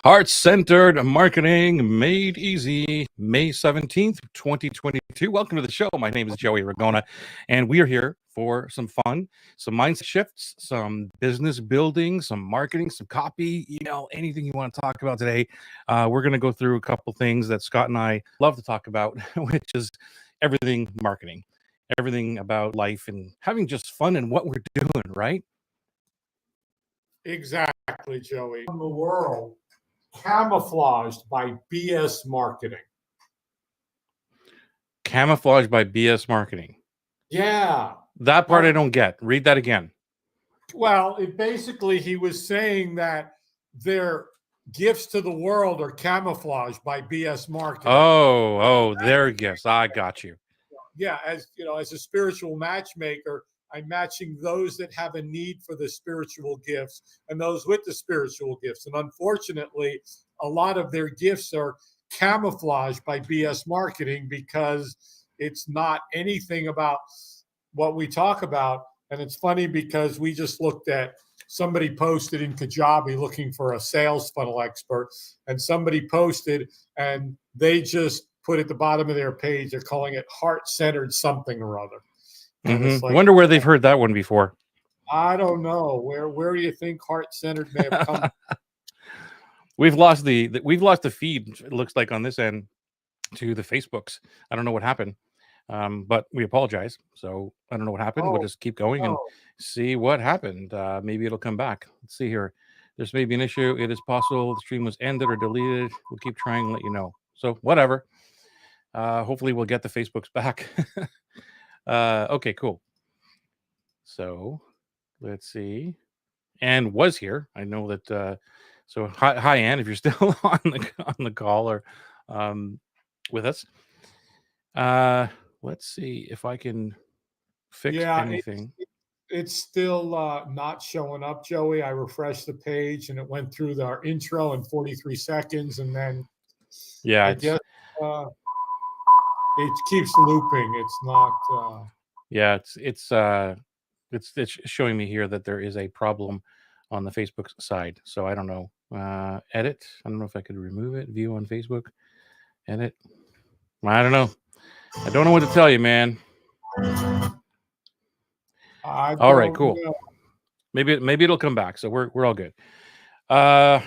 Heart-Centered Marketing Made Easy, May 17th, 2022. Welcome to the show. My name is Joey Ragona, and we are here for some fun, some mindset shifts, some business building, some marketing, some copy, anything you want to talk about today. We're going to go through a couple things that Scott and I love to talk about, which is everything marketing, everything about life and having just fun in what we're doing, right? Exactly, Joey. In the world camouflaged by BS marketing. Camouflaged by BS marketing. Yeah. That part I don't get. Read that again. Well, he was saying that their gifts to the world are camouflaged by BS marketing. Oh, their gifts. I got you. Yeah, as a spiritual matchmaker, I'm matching those that have a need for the spiritual gifts and those with the spiritual gifts. And unfortunately, a lot of their gifts are camouflaged by BS marketing because it's not anything about what we talk about. And it's funny because we just looked at somebody posted in Kajabi looking for a sales funnel expert, and somebody posted and they just put at the bottom of their page, they're calling it heart-centered something or other. Mm-hmm. I wonder where they've heard that one before. I don't know. Where do you think heart-centered may have come? We've lost the feed, it looks like, on this end to the Facebooks. I don't know what happened, but we apologize. So I don't know what happened. We'll just keep going and see what happened. Maybe it'll come back. Let's see here. There's maybe an issue. It is possible the stream was ended or deleted. We'll keep trying and let you know. So whatever. Hopefully we'll get the Facebooks back. Okay, cool. So let's see. Anne was here. I know that. So hi, Anne, if you're still on the call or with us. Let's see if I can fix anything. It's still not showing up, Joey. I refreshed the page and it went through our intro in 43 seconds, and then it keeps looping. It's not. It's showing me here that there is a problem on the Facebook side. So I don't know. Edit. I don't know if I could remove it. View on Facebook. Edit. I don't know. I don't know what to tell you, man. All right, cool. Maybe it'll come back. So we're all good. So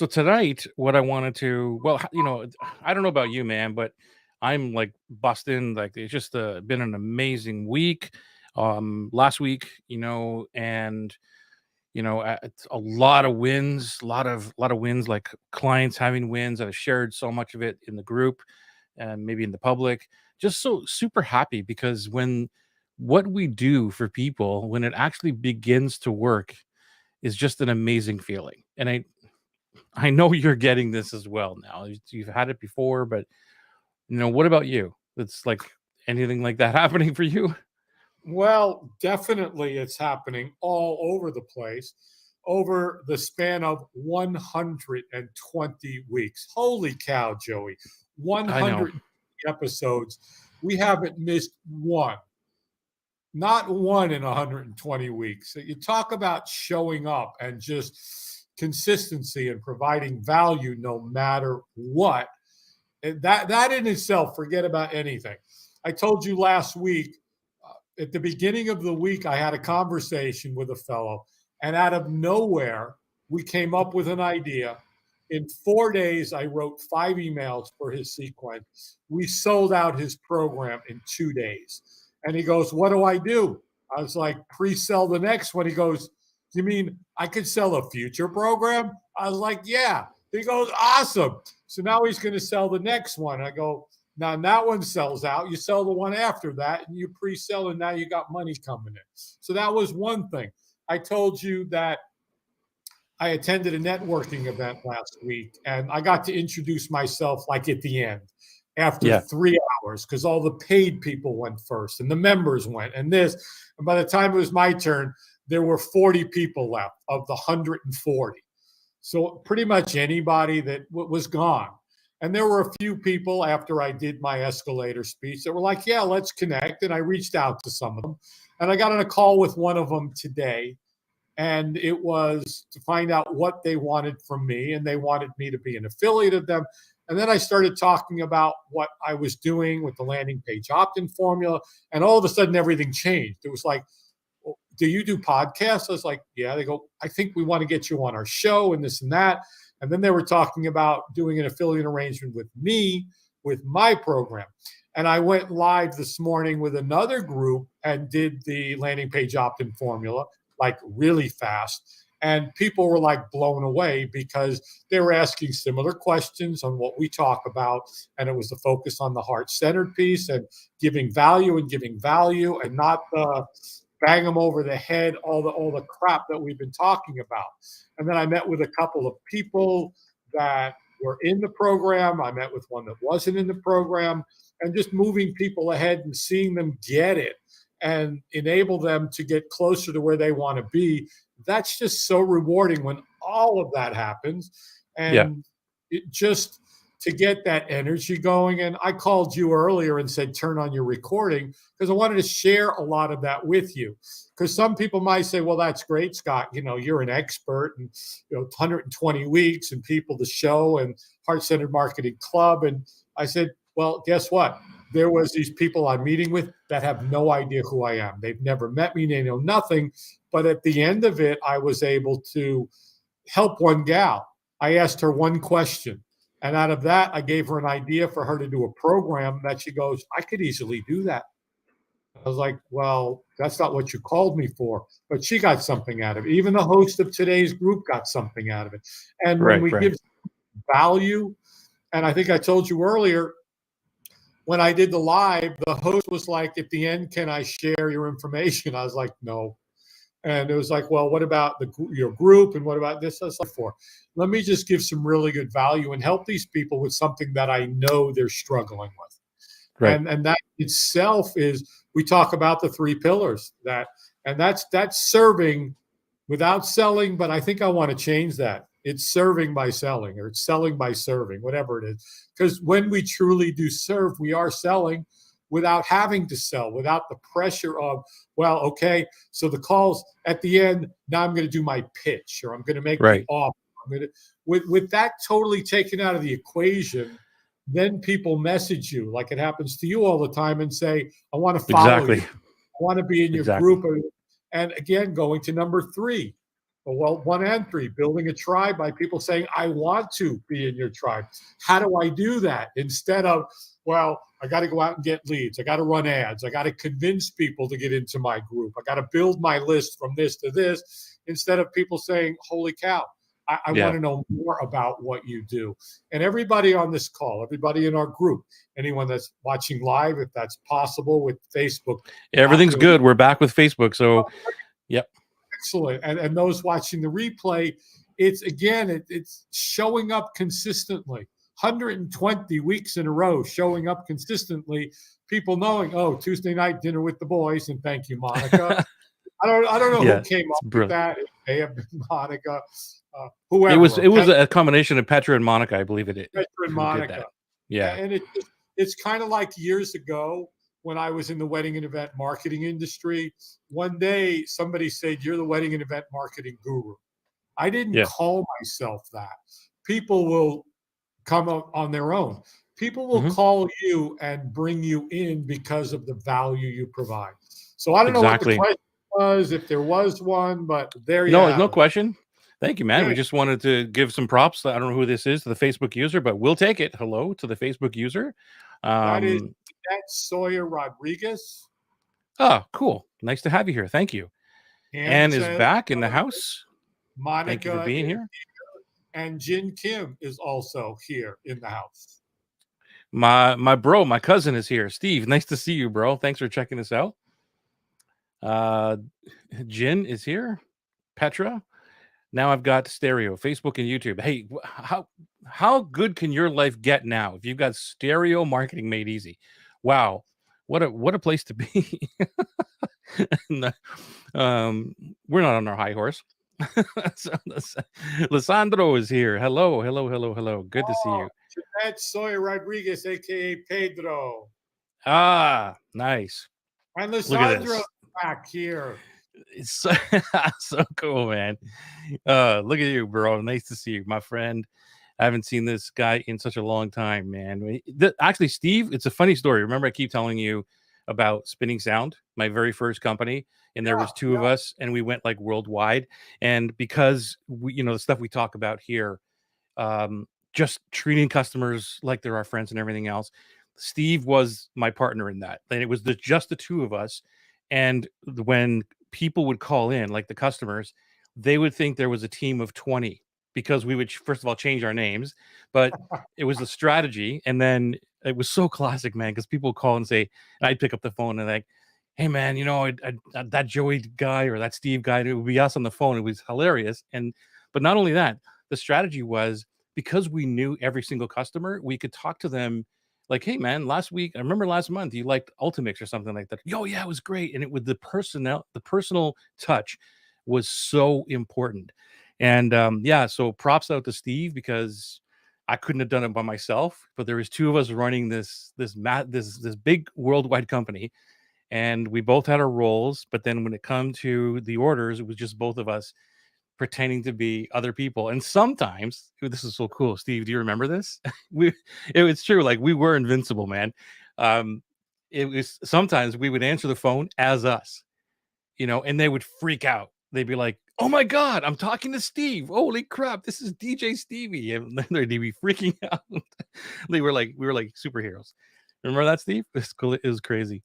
tonight, what I wanted to, I don't know about you, man, but I'm like busting. Like, it's just been an amazing week. Last week, and it's a lot of wins, a lot of wins, like clients having wins. I've shared so much of it in the group and maybe in the public. Just so super happy because when what we do for people, when it actually begins to work, is just an amazing feeling. And I know you're getting this as well now. You've had it before, but what about you? It's like anything like that happening for you? Well, definitely it's happening all over the place over the span of 120 weeks. Holy cow, Joey. 100 episodes. We haven't missed one. Not one in 120 weeks. So you talk about showing up and just consistency and providing value no matter what. That in itself, forget about anything. I told you last week, at the beginning of the week, I had a conversation with a fellow, and out of nowhere, we came up with an idea. In 4 days, I wrote 5 emails for his sequence. We sold out his program in 2 days. And he goes, "What do I do?" I was like, "Pre-sell the next one." He goes, "You mean I could sell a future program?" I was like, "Yeah." He goes, "Awesome." So now he's going to sell the next one. I go, "Now that one sells out. You sell the one after that, and you pre-sell, and now you got money coming in." So that was one thing. I told you that I attended a networking event last week, and I got to introduce myself like at the end after 3 hours because all the paid people went first and the members went and this. And by the time it was my turn, there were 40 people left of the 140. So pretty much anybody that was gone. And there were a few people after I did my escalator speech that were like, "Yeah, let's connect." And I reached out to some of them. And I got on a call with one of them today. And it was to find out what they wanted from me, and they wanted me to be an affiliate of them. And then I started talking about what I was doing with the landing page opt-in formula, and all of a sudden everything changed. It was like, well, do you do podcasts? I was like, yeah. They go, I think we want to get you on our show and this and that. And then they were talking about doing an affiliate arrangement with me, with my program. And I went live this morning with another group and did the landing page opt-in formula like really fast. And people were like blown away because they were asking similar questions on what we talk about. And it was the focus on the heart-centered piece and giving value and not the bang them over the head, all the crap that we've been talking about. And then I met with a couple of people that were in the program. I met with one that wasn't in the program, and just moving people ahead and seeing them get it and enable them to get closer to where they want to be. That's just so rewarding when all of that happens. And it just to get that energy going. And I called you earlier and said, turn on your recording, because I wanted to share a lot of that with you. Because some people might say, well, that's great, Scott. You know, you're an expert and, 120 weeks and people to show and Heart-Centered Marketing Club. And I said, well, guess what? There was these people I'm meeting with that have no idea who I am. They've never met me. They know nothing. But at the end of it, I was able to help one gal. I asked her one question. And out of that, I gave her an idea for her to do a program that she goes, I could easily do that. I was like, well, that's not what you called me for. But she got something out of it. Even the host of today's group got something out of it. And when we give value, and I think I told you earlier, when I did the live, the host was like, at the end, can I share your information? I was like, no. And it was like, well, what about your group? And what about this? I was like, let me just give some really good value and help these people with something that I know they're struggling with. Right. And that itself is, we talk about the 3 pillars and that's serving without selling. But I think I want to change that. It's serving by selling, or it's selling by serving, whatever it is. Because when we truly do serve, we are selling without having to sell, without the pressure of, well, okay, so the calls at the end, now I'm going to do my pitch, or I'm going to make the offer. With that totally taken out of the equation, then people message you like it happens to you all the time and say, I want to follow you. I want to be in your group. And again, going to number 3, well, 1 and 3, building a tribe by people saying, I want to be in your tribe. How do I do that? Instead of, well, I got to go out and get leads. I got to run ads. I got to convince people to get into my group. I got to build my list from this to this, instead of people saying, holy cow, I want to know more about what you do. And everybody on this call, everybody in our group, anyone that's watching live, if that's possible with Facebook. Everything's good. We're back with Facebook. So, yep. Excellent. And those watching the replay, it's showing up consistently. 120 weeks in a row, showing up consistently. People knowing, oh, Tuesday night dinner with the boys, and thank you, Monica. I don't know who came up with that. It may have been Monica. Whoever. It was a combination of Petra and Monica, I believe it is. Petra and Monica. Yeah. And it's kind of like years ago when I was in the wedding and event marketing industry. One day somebody said, you're the wedding and event marketing guru. I didn't call myself that. People will come up on their own. People will call you and bring you in because of the value you provide. So I don't know what the question was, if there was one, but there you go. No question. Thank you, man. We just wanted to give some props. I don't know who this is to the Facebook user, but we'll take it. Hello to the Facebook user. That is Sawyer Rodriguez. Oh, cool. Nice to have you here. Thank you. Anne is back in the house. Monica, thank you for being here. And Jin Kim is also here in the house. My bro, my cousin is here. Steve, nice to see you, bro. Thanks for checking us out. Jin is here. Petra. Now I've got stereo, Facebook and YouTube. Hey, how good can your life get now if you've got stereo marketing made easy? Wow, what a place to be. We're not on our high horse. So, Lissandro is here. Hello. Good to see you. That's Sawyer Rodriguez, aka Pedro. Ah, nice. And Lissandro back here. It's so, so cool, man. Look at you, bro. Nice to see you, my friend. I haven't seen this guy in such a long time, man. Actually, Steve, it's a funny story. Remember, I keep telling you about Spinning Sound, my very first company, and there was two of us, and we went like worldwide. And because we, the stuff we talk about here, just treating customers like they're our friends and everything else. Steve was my partner in that, and it was just the two of us. And when people would call in, like the customers, they would think there was a team of 20 because we would first of all change our names, but it was a strategy. And then it was so classic, man, because people would call and say, and I'd pick up the phone and like, hey man, that Joey guy or that Steve guy, it would be us on the phone. It was hilarious. But not only that, the strategy was because we knew every single customer, we could talk to them like, hey man, last week, I remember last month you liked Ultimix or something like that. Yo, yeah, it was great. And it with the personal touch was so important. And yeah, so props out to Steve because I couldn't have done it by myself, but there was two of us running this big worldwide company, and we both had our roles. But then when it come to the orders, it was just both of us pretending to be other people. And sometimes this is so cool. Steve, do you remember this? It was true. Like we were invincible, man. Um, it was sometimes we would answer the phone as us, and they would freak out. They'd be like, "Oh my God, I'm talking to Steve. Holy crap, this is DJ Stevie." And then they'd be freaking out. We were like superheroes. Remember that, Steve? It's cool. It was crazy.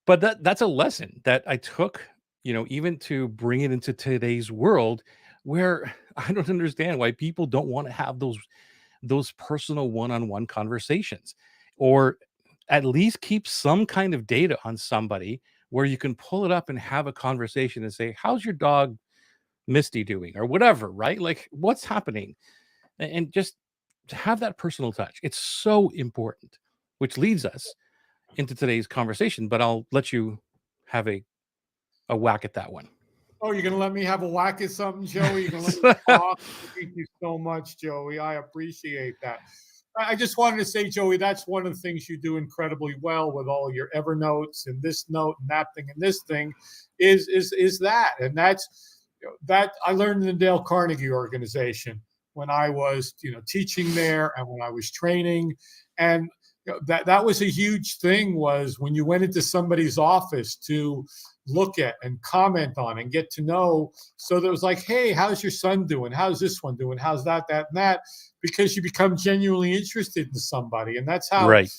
But that's a lesson that I took, even to bring it into today's world where I don't understand why people don't want to have those personal one-on-one conversations, or at least keep some kind of data on somebody where you can pull it up and have a conversation and say, how's your dog Misty doing or whatever, right? Like what's happening? And just to have that personal touch. It's so important, which leads us into today's conversation, but I'll let you have a whack at that one. Oh, you're going to let me have a whack at something, Joey? You're going to let me talk? Thank you so much, Joey. I appreciate that. I just wanted to say, Joey, that's one of the things you do incredibly well with all your Evernotes and this note and that thing and this thing is that. And that's that I learned in the Dale Carnegie organization when I was, teaching there and when I was training. And that was a huge thing, was when you went into somebody's office to look at and comment on and get to know. So that was like, hey, how's your son doing? How's this one doing? How's that, and that? Because you become genuinely interested in somebody. And that's how right.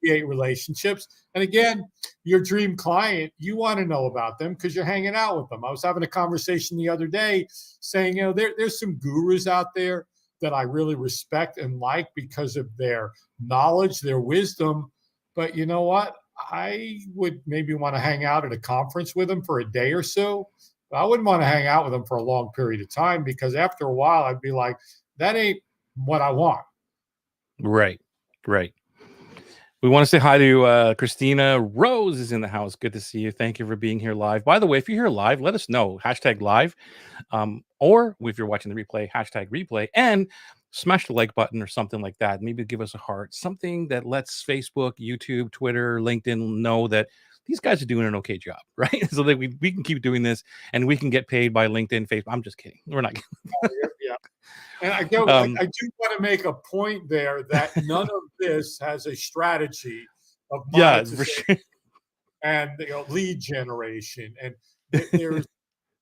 you create relationships. And again, your dream client, you want to know about them because you're hanging out with them. I was having a conversation the other day saying, there's some gurus out there that I really respect and like because of their knowledge, their wisdom. But you know what? I would maybe want to hang out at a conference with them for a day or so. But I wouldn't want to hang out with them for a long period of time because after a while, I'd be like, that ain't what I want. Right. We want to say hi to Christina Rose is in the house. Good to see you. Thank you for being here live. By the way, if you're here live, let us know. #live. Or if you're watching the replay, #replay. And smash the like button or something like that. Maybe give us a heart. Something that lets Facebook, YouTube, Twitter, LinkedIn know that these guys are doing an okay job, right? So that we can keep doing this and we can get paid by LinkedIn, Facebook. I'm just kidding. We're not. Yeah. And I do want to make a point there that none of this has a strategy of monetization and lead generation. And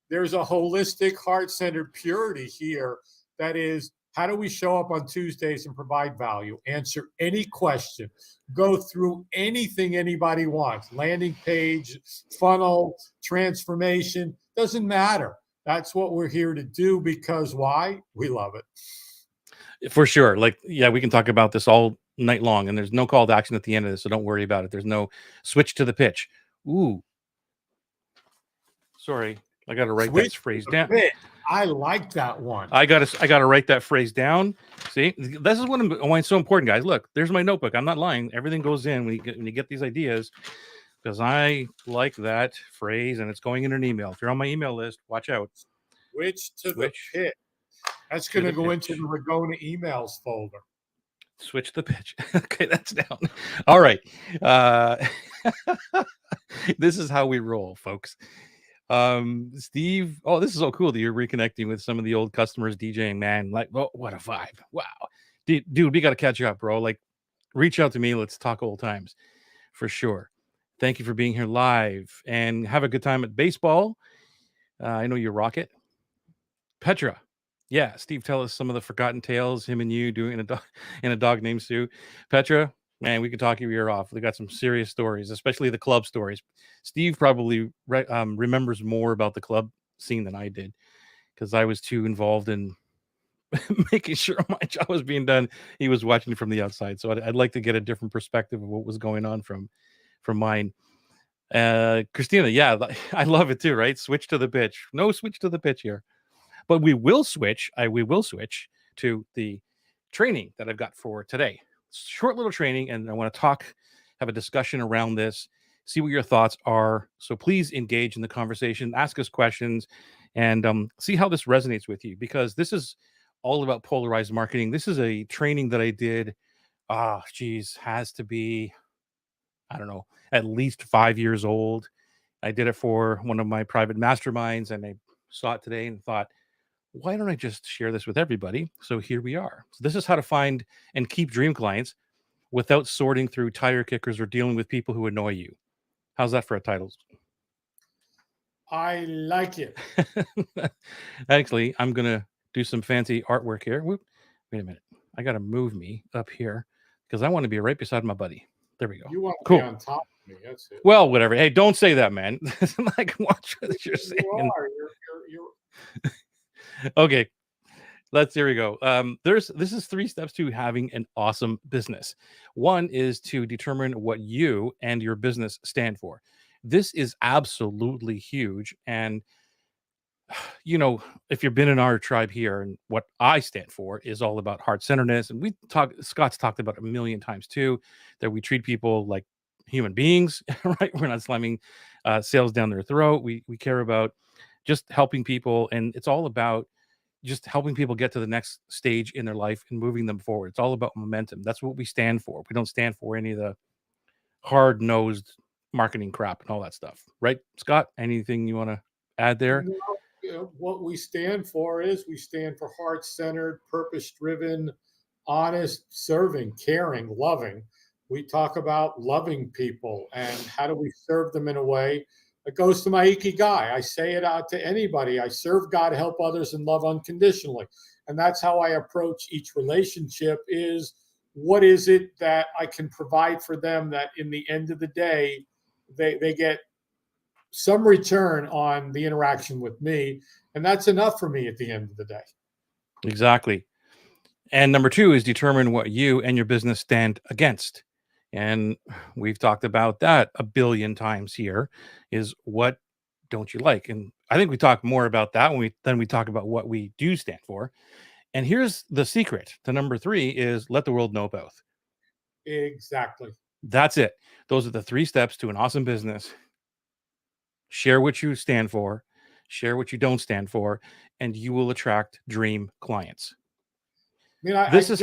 there's a holistic, heart-centered purity here that is, how do we show up on Tuesdays and provide value, answer any question, go through anything anybody wants, landing page, funnel, transformation, doesn't matter. That's what we're here to do because why? We love it. For sure. Like, yeah, we can talk about this all night long, and there's no call to action at the end of this, so don't worry about it. There's no switch to the pitch. Ooh. Sorry. I got to write that phrase down. I like that one. I got to write that phrase down. See, this is why it's so important, guys. Look, there's my notebook. I'm not lying. Everything goes in when you get these ideas, because I like that phrase, and it's going in an email. If you're on my email list, watch out. Switch to the pitch. That's going to go into the Ragona emails folder. Switch the pitch. Okay, that's down. All right. This is how we roll, folks. Steve, oh, this is so cool that you're reconnecting with some of the old customers DJing, man. Like, oh, what a vibe. Wow. Dude, we got to catch up, bro. Like, reach out to me. Let's talk old times for sure. Thank you for being here live and have a good time at baseball. I know you rock it. Petra. Yeah, Steve, tell us some of the forgotten tales, him and you doing in a dog named Sue. Petra, man, we could talk your ear off. We got some serious stories, especially the club stories. Steve probably remembers more about the club scene than I did because I was too involved in making sure my job was being done. He was watching from the outside, so I'd like to get a different perspective of what was going on from mine. Christina, yeah, I love it too. Right, switch to the pitch. No switch to the pitch here. But we will switch. We will switch to the training that I've got for today. Short little training, and I want to have a discussion around this, see what your thoughts are. So please engage in the conversation, ask us questions, and see how this resonates with you, because this is all about polarized marketing. This is a training that I did. Has to be, I don't know, at least 5 years old. I did it for one of my private masterminds, and I saw it today and thought, why don't I just share this with everybody? So here we are. So this is how to find and keep dream clients without sorting through tire kickers or dealing with people who annoy you. How's that for a title? I like it. Actually, I'm going to do some fancy artwork here. Whoop. Wait a minute. I got to move me up here because I want to be right beside my buddy. There we go. You want to be on top of me. That's it. Well, whatever. Hey, don't say that, man. Like, watch what you're saying. You are. You're... Okay. Here we go. This is 3 steps to having an awesome business. One is to determine what you and your business stand for. This is absolutely huge. And, you know, if you've been in our tribe here, and what I stand for is all about heart-centeredness. And Scott's talked about a million times too, that we treat people like human beings, right? We're not slamming sales down their throat. We care about just helping people. And it's all about just helping people get to the next stage in their life and moving them forward. It's all about momentum. That's what we stand for. We don't stand for any of the hard-nosed marketing crap and all that stuff. Right, Scott? Anything you want to add there? What we stand for is we stand for heart-centered, purpose-driven, honest, serving, caring, loving. We talk about loving people and how do we serve them in a way that goes to my ikigai. I say it out to anybody. I serve God, help others, and love unconditionally. And that's how I approach each relationship is what is it that I can provide for them that in the end of the day, they get some return on the interaction with me. And that's enough for me at the end of the day. Exactly. And number 2 is determine what you and your business stand against. And we've talked about that a billion times here, is what don't you like? And I think we talk more about that when we talk about what we do stand for. And here's the secret to number 3 is let the world know both. Exactly. That's it. Those are the 3 steps to an awesome business. Share what you stand for, share what you don't stand for, and you will attract dream clients. Let's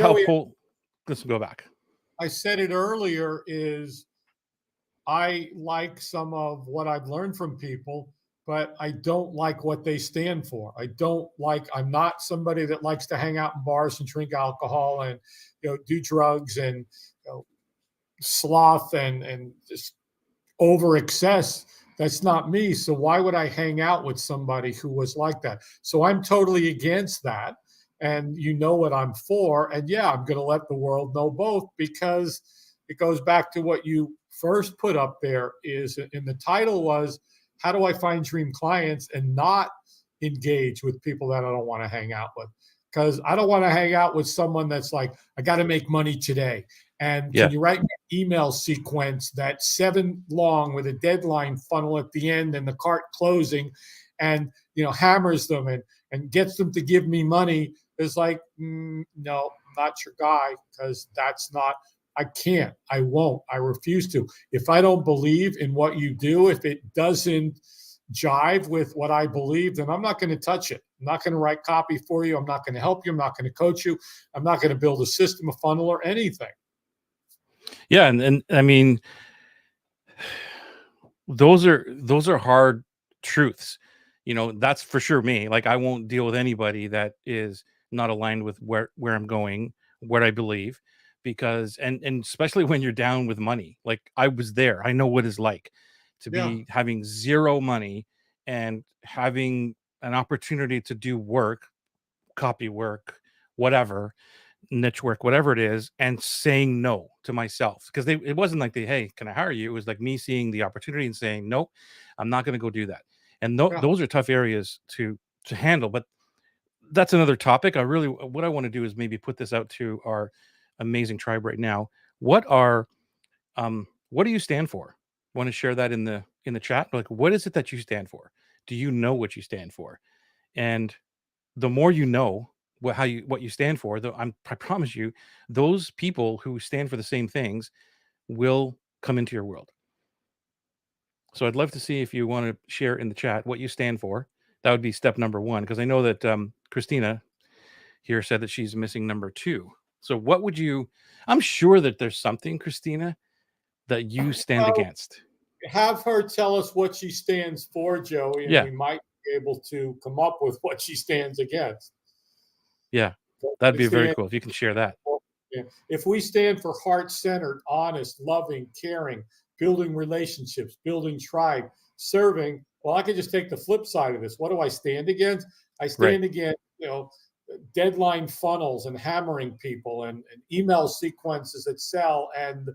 go back. I said it earlier is I like some of what I've learned from people, but I don't like what they stand for. I'm not somebody that likes to hang out in bars and drink alcohol and, do drugs and, sloth and just over excess. That's not me. So why would I hang out with somebody who was like that? So I'm totally against that. And you know what I'm for. And yeah, I'm going to let the world know both, because it goes back to what you first put up there is in the title was, how do I find dream clients and not engage with people that I don't want to hang out with? Because I don't want to hang out with someone that's like, I got to make money today. And can you write me an email sequence that's 7 long with a deadline funnel at the end and the cart closing and, hammers them and gets them to give me money? Is like, no, not your guy, because that's not, I can't, I won't, I refuse to. If I don't believe in what you do, if it doesn't jive with what I believe, then I'm not going to touch it. I'm not going to write copy for you. I'm not going to help you. I'm not going to coach you. I'm not going to build a system, a funnel, or anything. Yeah. And I mean, those are hard truths. That's for sure me. Like, I won't deal with anybody that is not aligned with where I'm going, what I believe, because and especially when you're down with money. Like, I was there. I know what it's like to Yeah. be having zero money and having an opportunity to do work, copy work, whatever, niche work, whatever it is, and saying no to myself. Because it wasn't like hey, can I hire you? It was like me seeing the opportunity and saying, nope, I'm not going to go do that. And Yeah. those are tough areas to handle. But that's another topic. What I want to do is maybe put this out to our amazing tribe right now. What do you stand for? Want to share that in the chat? Like, what is it that you stand for? Do you know what you stand for? And the more you know what you stand for, though, I promise you, those people who stand for the same things will come into your world. So I'd love to see if you want to share in the chat what you stand for. That would be step number one, because I know that Christina here said that she's missing number two. So what would you? I'm sure that there's something, Christina, that you stand against. Have her tell us what she stands for, Joey, and Yeah, we might be able to come up with what she stands against. yeah, that'd be very cool if you can share that. If we stand for heart-centered, honest, loving, caring, building relationships, building tribe, serving, well, I could just take the flip side of this. What do I stand against? I stand against, deadline funnels and hammering people and email sequences that sell and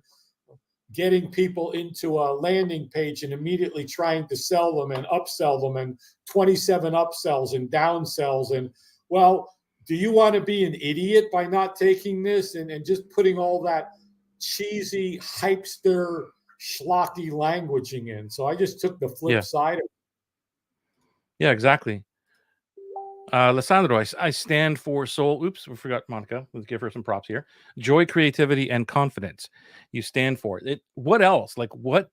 getting people into a landing page and immediately trying to sell them and upsell them and 27 upsells and downsells. And, well, do you want to be an idiot by not taking this and just putting all that cheesy, hypester, schlocky languaging in? So I just took the flip side of it. Yeah, exactly. Lissandro, I stand for soul. Oops, we forgot Monica. Let's give her some props here. Joy, creativity, and confidence. You stand for it. What else? Like, what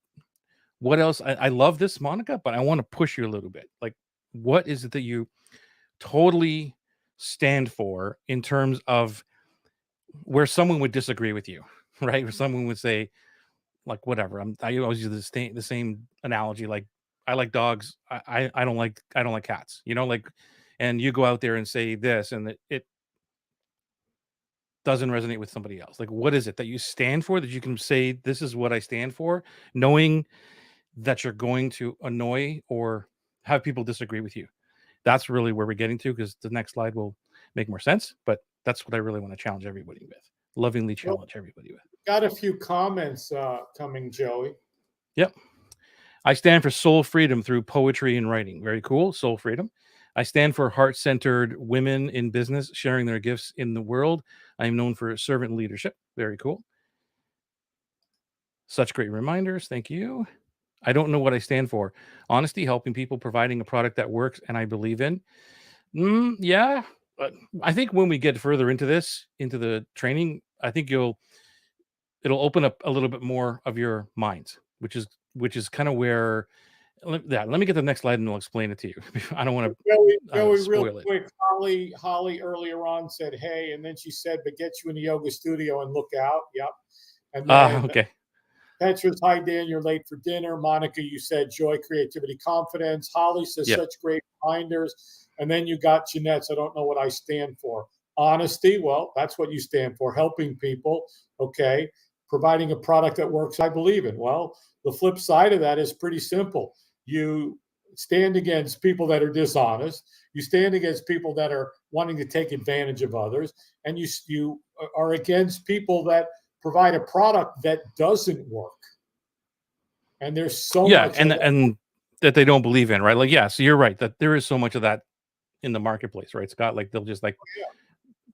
else? I love this, Monica, but I want to push you a little bit. Like, what is it that you totally stand for in terms of where someone would disagree with you, right? Where someone would say, like, whatever. I always use the same analogy. Like, I like dogs. I don't like cats. Like, and you go out there and say this, and it doesn't resonate with somebody else. Like, what is it that you stand for, that you can say, this is what I stand for, knowing that you're going to annoy or have people disagree with you? That's really where we're getting to, because the next slide will make more sense. But that's what I really want to challenge everybody with. Lovingly challenge everybody with. Got a few comments coming, Joey. Yep. I stand for soul freedom through poetry and writing. Very cool. Soul freedom. I stand for heart-centered women in business sharing their gifts in the world. I am known for servant leadership. Very cool. Such great reminders. Thank you. I don't know what I stand for. Honesty, helping people, providing a product that works and I believe in. Yeah. I think when we get further into the training, I think it'll open up a little bit more of your minds, which is kind of where. Let me get the next slide and I'll explain it to you. I don't want to spoil real it. Quick, Holly earlier on said, hey, and then she said, but get you in the yoga studio and look out. Yep. And then Okay. Petra's, hi, Dan, you're late for dinner. Monica, you said joy, creativity, confidence. Holly says such great reminders. And then you got Jeanette's, I don't know what I stand for. Honesty, well, that's what you stand for. Helping people, okay. Providing a product that works, I believe in. Well, the flip side of that is pretty simple. You stand against people that are dishonest. You stand against people that are wanting to take advantage of others. And you are against people that provide a product that doesn't work. And there's so much and that they don't believe in, right? Like, so you're right that there is so much of that in the marketplace, right, Scott? Like, they'll just like,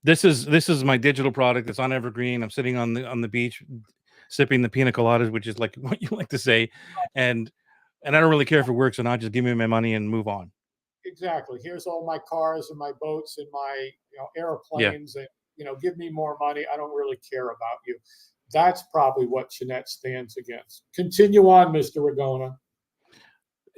this is my digital product. It's on Evergreen. I'm sitting on the beach sipping the pina coladas, which is like what you like to say, and I don't really care if it works or not. Just give me my money and move on. Exactly. Here's all my cars and my boats and my airplanes, and give me more money. I don't really care about you. That's probably what Jeanette stands against. Continue on, Mr. Ragona.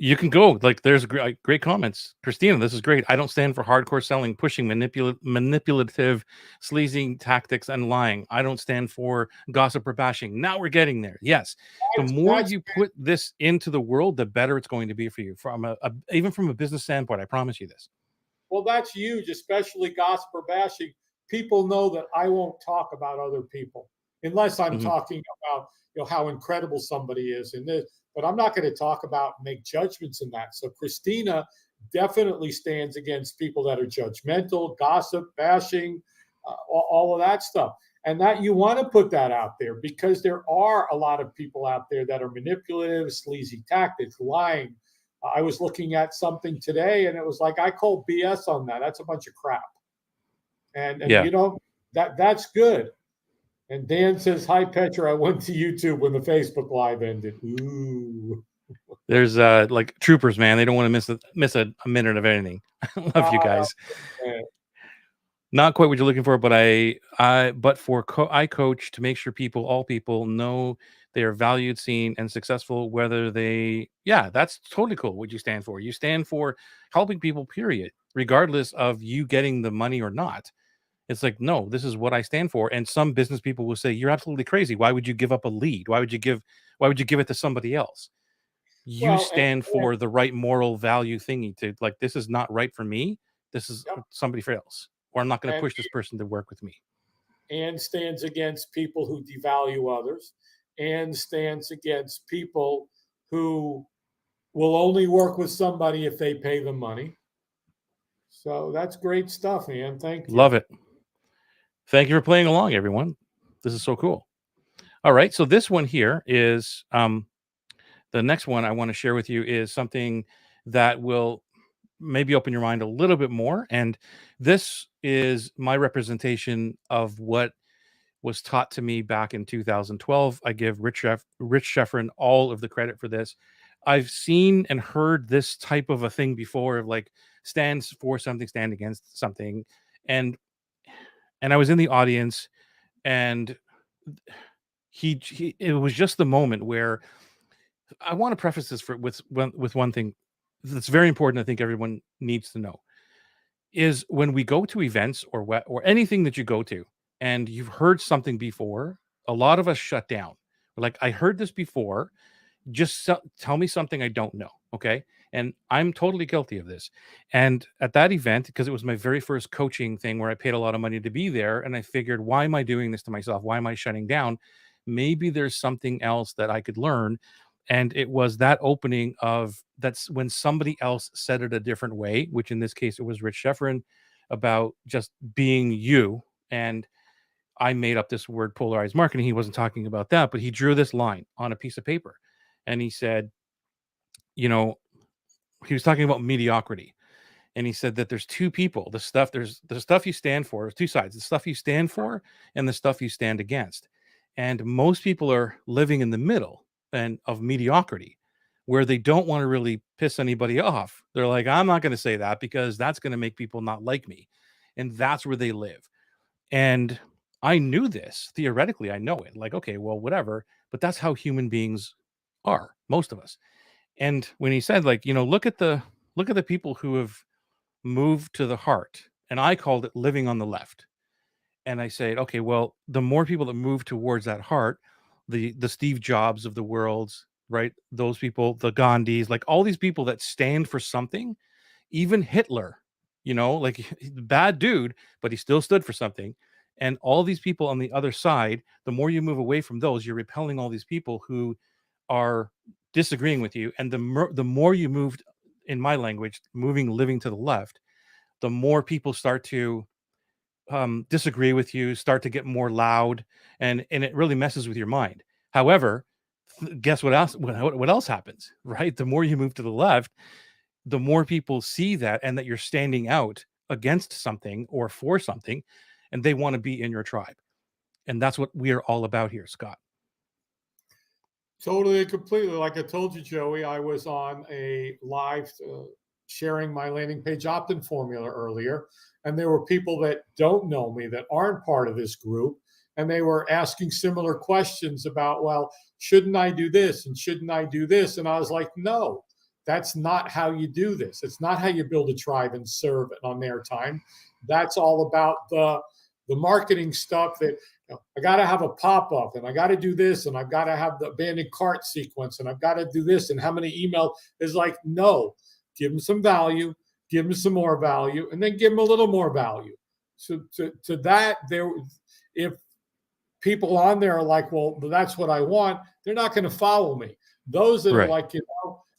You can go, like, there's great comments. Christina, this is great. I don't stand for hardcore selling, pushing, manipulative, sleazy tactics, and lying. I don't stand for gossip or bashing. Now we're getting there. Yes. The more you put this into the world, the better it's going to be for you from even from a business standpoint. I promise you this. Well, that's huge, especially gossip or bashing. People know that I won't talk about other people unless I'm talking about how incredible somebody is in this. But I'm not going to talk about make judgments in that. So Christina definitely stands against people that are judgmental, gossip, bashing, all of that stuff. And that you want to put that out there because there are a lot of people out there that are manipulative, sleazy tactics, lying. I was looking at something today and it was like, I call BS on that. That's a bunch of crap. And that's good. And Dan says, hi, Petra. I went to YouTube when the Facebook Live ended. Ooh. There's like troopers, man. They don't want to miss a minute of anything. I love you guys. Not quite what you're looking for, but I coach to make sure all people know they are valued, seen, and successful, whether that's totally cool. What you stand for. You stand for helping people, period, regardless of you getting the money or not. It's like, no, this is what I stand for. And some business people will say, you're absolutely crazy. Why would you give up a lead? Why would you give it to somebody else? You stand for the right moral value thingy to like, this is not right for me. This is somebody else, or I'm not going to push this person to work with me. And stands against people who devalue others, and stands against people who will only work with somebody if they pay them money. So that's great stuff, man. Thank you. Love it. Thank you for playing along, everyone. This is so cool. All right. So this one here is the next one I want to share with you is something that will maybe open your mind a little bit more. And this is my representation of what was taught to me back in 2012. I give Rich Schefrin all of the credit for this. I've seen and heard this type of a thing before, of like stands for something, stand against something. And I was in the audience, and it was just the moment where I want to preface this with one thing that's very important. I think everyone needs to know is when we go to events or anything that you go to and you've heard something before, a lot of us shut down. We're like, I heard this before. Just tell me something I don't know. Okay. And I'm totally guilty of this. And at that event, because it was my very first coaching thing where I paid a lot of money to be there, and I figured, why am I doing this to myself? Why am I shutting down? Maybe there's something else that I could learn. And it was that opening of that's when somebody else said it a different way, which in this case, it was Rich Schefrin, about just being you. And I made up this word, polarized marketing. He wasn't talking about that, but he drew this line on a piece of paper. And he said, he was talking about mediocrity. And he said that there's two people, there's the stuff you stand for, there's two sides, the stuff you stand for and the stuff you stand against. And most people are living in the middle and of mediocrity, where they don't want to really piss anybody off. They're like, I'm not going to say that because that's going to make people not like me. And that's where they live. And I knew this theoretically. I know it, like, okay, well, whatever, but that's how human beings are, most of us. And when he said, like, look at the people who have moved to the heart, and I called it living on the left. And I said, okay, well, the more people that move towards that heart, the Steve Jobs of the world, right? Those people, the Gandhis, like all these people that stand for something, even Hitler, like bad dude, but he still stood for something. And all these people on the other side, the more you move away from those, you're repelling all these people who are disagreeing with you. And the more you moved, in my language, living to the left, the more people start to disagree with you, start to get more loud, and it really messes with your mind. However, guess what else? What else happens, right? The more you move to the left, the more people see that and that you're standing out against something or for something, and they want to be in your tribe. And that's what we are all about here, Scott. Totally and completely. Like I told you, Joey, I was on a live sharing my landing page opt-in formula earlier, and there were people that don't know me, that aren't part of this group, and they were asking similar questions about, well, shouldn't I do this and shouldn't I do this? And I was like, no, That's not how you do this. It's not how you build a tribe and serve on their time. That's all about the marketing stuff that I got to have a pop-up and I got to do this and I've got to have the abandoned cart sequence and I've got to do this and how many emails is like, no, give them some value, give them some more value, and then give them a little more value. So to that, if people on there are like, well, that's what I want, they're not going to follow me. Those that are like,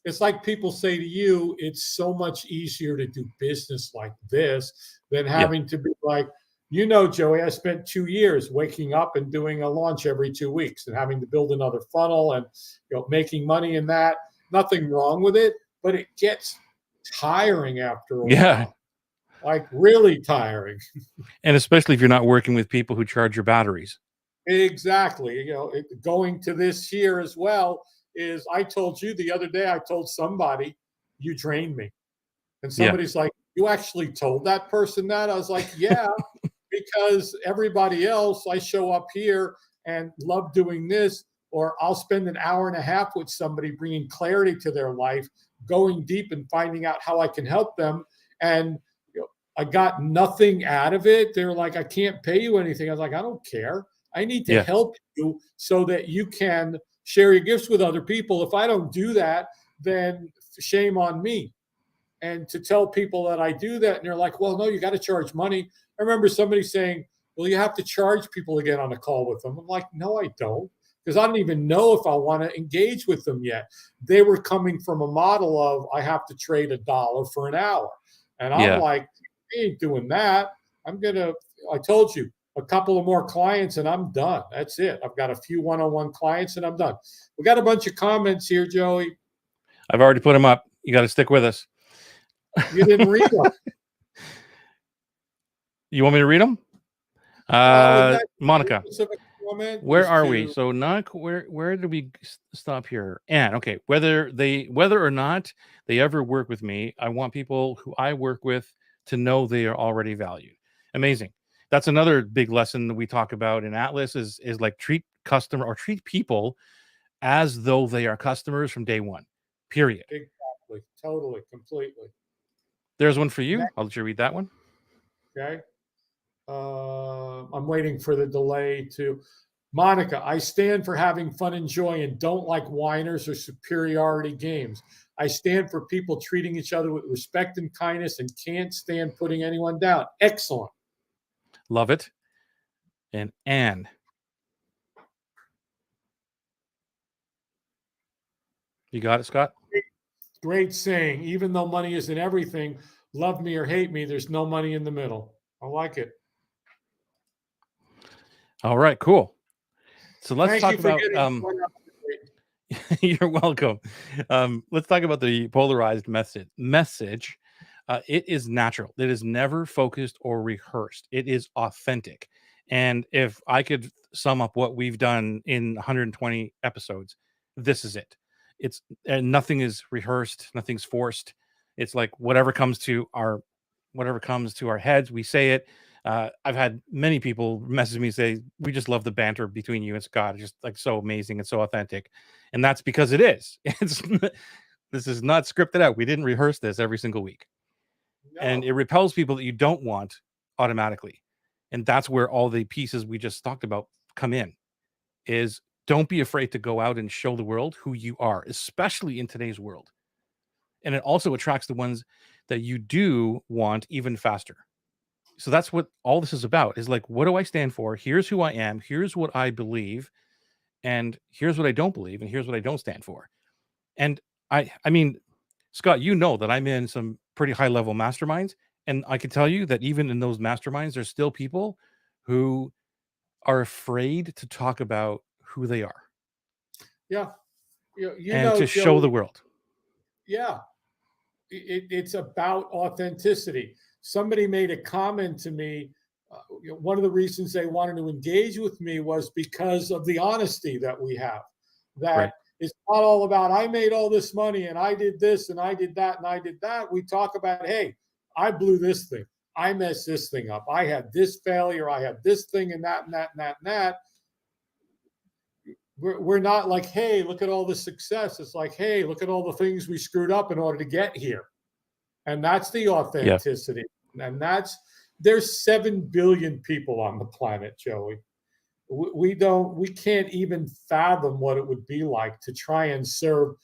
it's like people say to you, it's so much easier to do business like this than having to be like, Joey, I spent 2 years waking up and doing a launch every 2 weeks and having to build another funnel and making money in that. Nothing wrong with it, but it gets tiring after a while. Like really tiring. And especially if you're not working with people who charge your batteries. Exactly. Going to this here as well is, I told you the other day, I told somebody, you drained me. And somebody's like, you actually told that person that? I was like, yeah, because everybody else, I show up here and love doing this, or I'll spend an hour and a half with somebody bringing clarity to their life, going deep and finding out how I can help them. And I got nothing out of it. They're like, I can't pay you anything. I was like, I don't care. I need to help you so that you can share your gifts with other people. If I don't do that, then shame on me. And to tell people that I do that, and they're like, well, no, you got to charge money. I remember somebody saying, well, you have to charge people to get on a call with them. I'm like, no, I don't, because I don't even know if I want to engage with them yet. They were coming from a model of, I have to trade $1 for an hour. And I'm like, I ain't doing that. I told you, a couple of more clients and I'm done. That's it. I've got a few one-on-one clients and I'm done. We got a bunch of comments here, Joey. I've already put them up. You got to stick with us. You didn't read them. You want me to read them? Monica, where are we? So where did we stop here? And okay, whether or not they ever work with me, I want people who I work with to know they are already valued. Amazing. That's another big lesson that we talk about in Atlas is like treat people as though they are customers from day one. Period. Exactly. Totally. Completely. There's one for you. I'll let you read that one. Okay. I'm waiting for the delay to. Monica, I stand for having fun and joy and don't like whiners or superiority games. I stand for people treating each other with respect and kindness and can't stand putting anyone down. Excellent. Love it. And Anne. You got it, Scott? Great saying. Even though money isn't everything, love me or hate me, there's no money in the middle. I like it. All right, cool. So let's talk about you're welcome. Let's talk about the polarized message. It is natural. It is never focused or rehearsed. It is authentic. And if I could sum up what we've done in 120 episodes, this is it. It's nothing is rehearsed, nothing's forced. It's like whatever comes to our heads, we say it. I've had many people message me say, we just love the banter between you and Scott. It's just like so amazing and so authentic. And that's because it is. This is not scripted out. We didn't rehearse this every single week. No. And it repels people that you don't want automatically. And that's where all the pieces we just talked about come in, is don't be afraid to go out and show the world who you are, especially in today's world. And it also attracts the ones that you do want even faster. So that's what all this is about, is like, what do I stand for? Here's who I am. Here's what I believe. And here's what I don't believe. And here's what I don't stand for. And I mean, Scott, you know that I'm in some pretty high level masterminds. And I can tell you that even in those masterminds, there's still people who are afraid to talk about who they are. Yeah. To show the world. Yeah. It's about authenticity. Somebody made a comment to me. One of the reasons they wanted to engage with me was because of the honesty that we have. That it's not all about, I made all this money and I did this and I did that and I did that. We talk about, hey, I blew this thing. I messed this thing up. I had this failure. I had this thing and that and that and that and that. we're not like, hey, look at all the success. It's like, hey, look at all the things we screwed up in order to get here. And that's the authenticity. And there's 7 billion people on the planet, Joey. We can't even fathom what it would be like to try and serve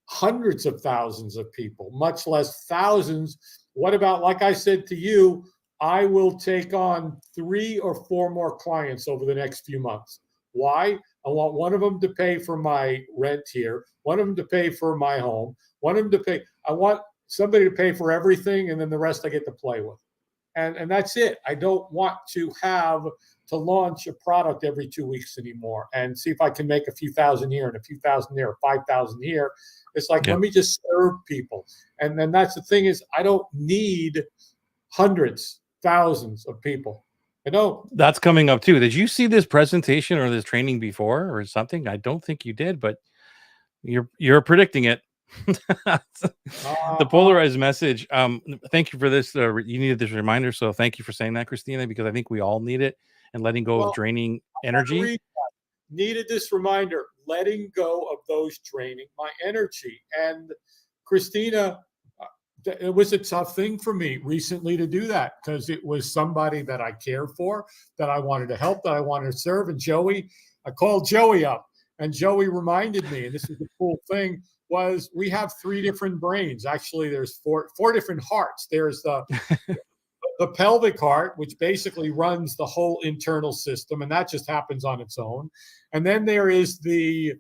hundreds of thousands of people, much less thousands. What about, like I said to you, I will take on 3 or 4 more clients over the next few months. Why? I want one of them to pay for my rent here, one of them to pay for my home, one of them to pay. I want somebody to pay for everything, and then the rest I get to play with. And that's it. I don't want to have to launch a product every 2 weeks anymore and see if I can make a few thousand here and a few thousand there, 5,000 here. It's like, let me just serve people. And then that's the thing is, I don't need hundreds, thousands of people. I don't. That's coming up too. Did you see this presentation or this training before or something? I don't think you did, but you're predicting it. The polarized message. Thank you for this. You needed this reminder, so thank you for saying that, Christina, because I think we all need it, and letting go of draining energy. Needed this reminder, letting go of those draining my energy. And Christina, it was a tough thing for me recently to do that, because it was somebody that I cared for, that I wanted to help, that I wanted to serve. And Joey, I called Joey up, and Joey reminded me, and this is the cool thing, was we have 3 different brains. Actually, there's four different hearts. There's the pelvic heart, which basically runs the whole internal system, and that just happens on its own. And then there is the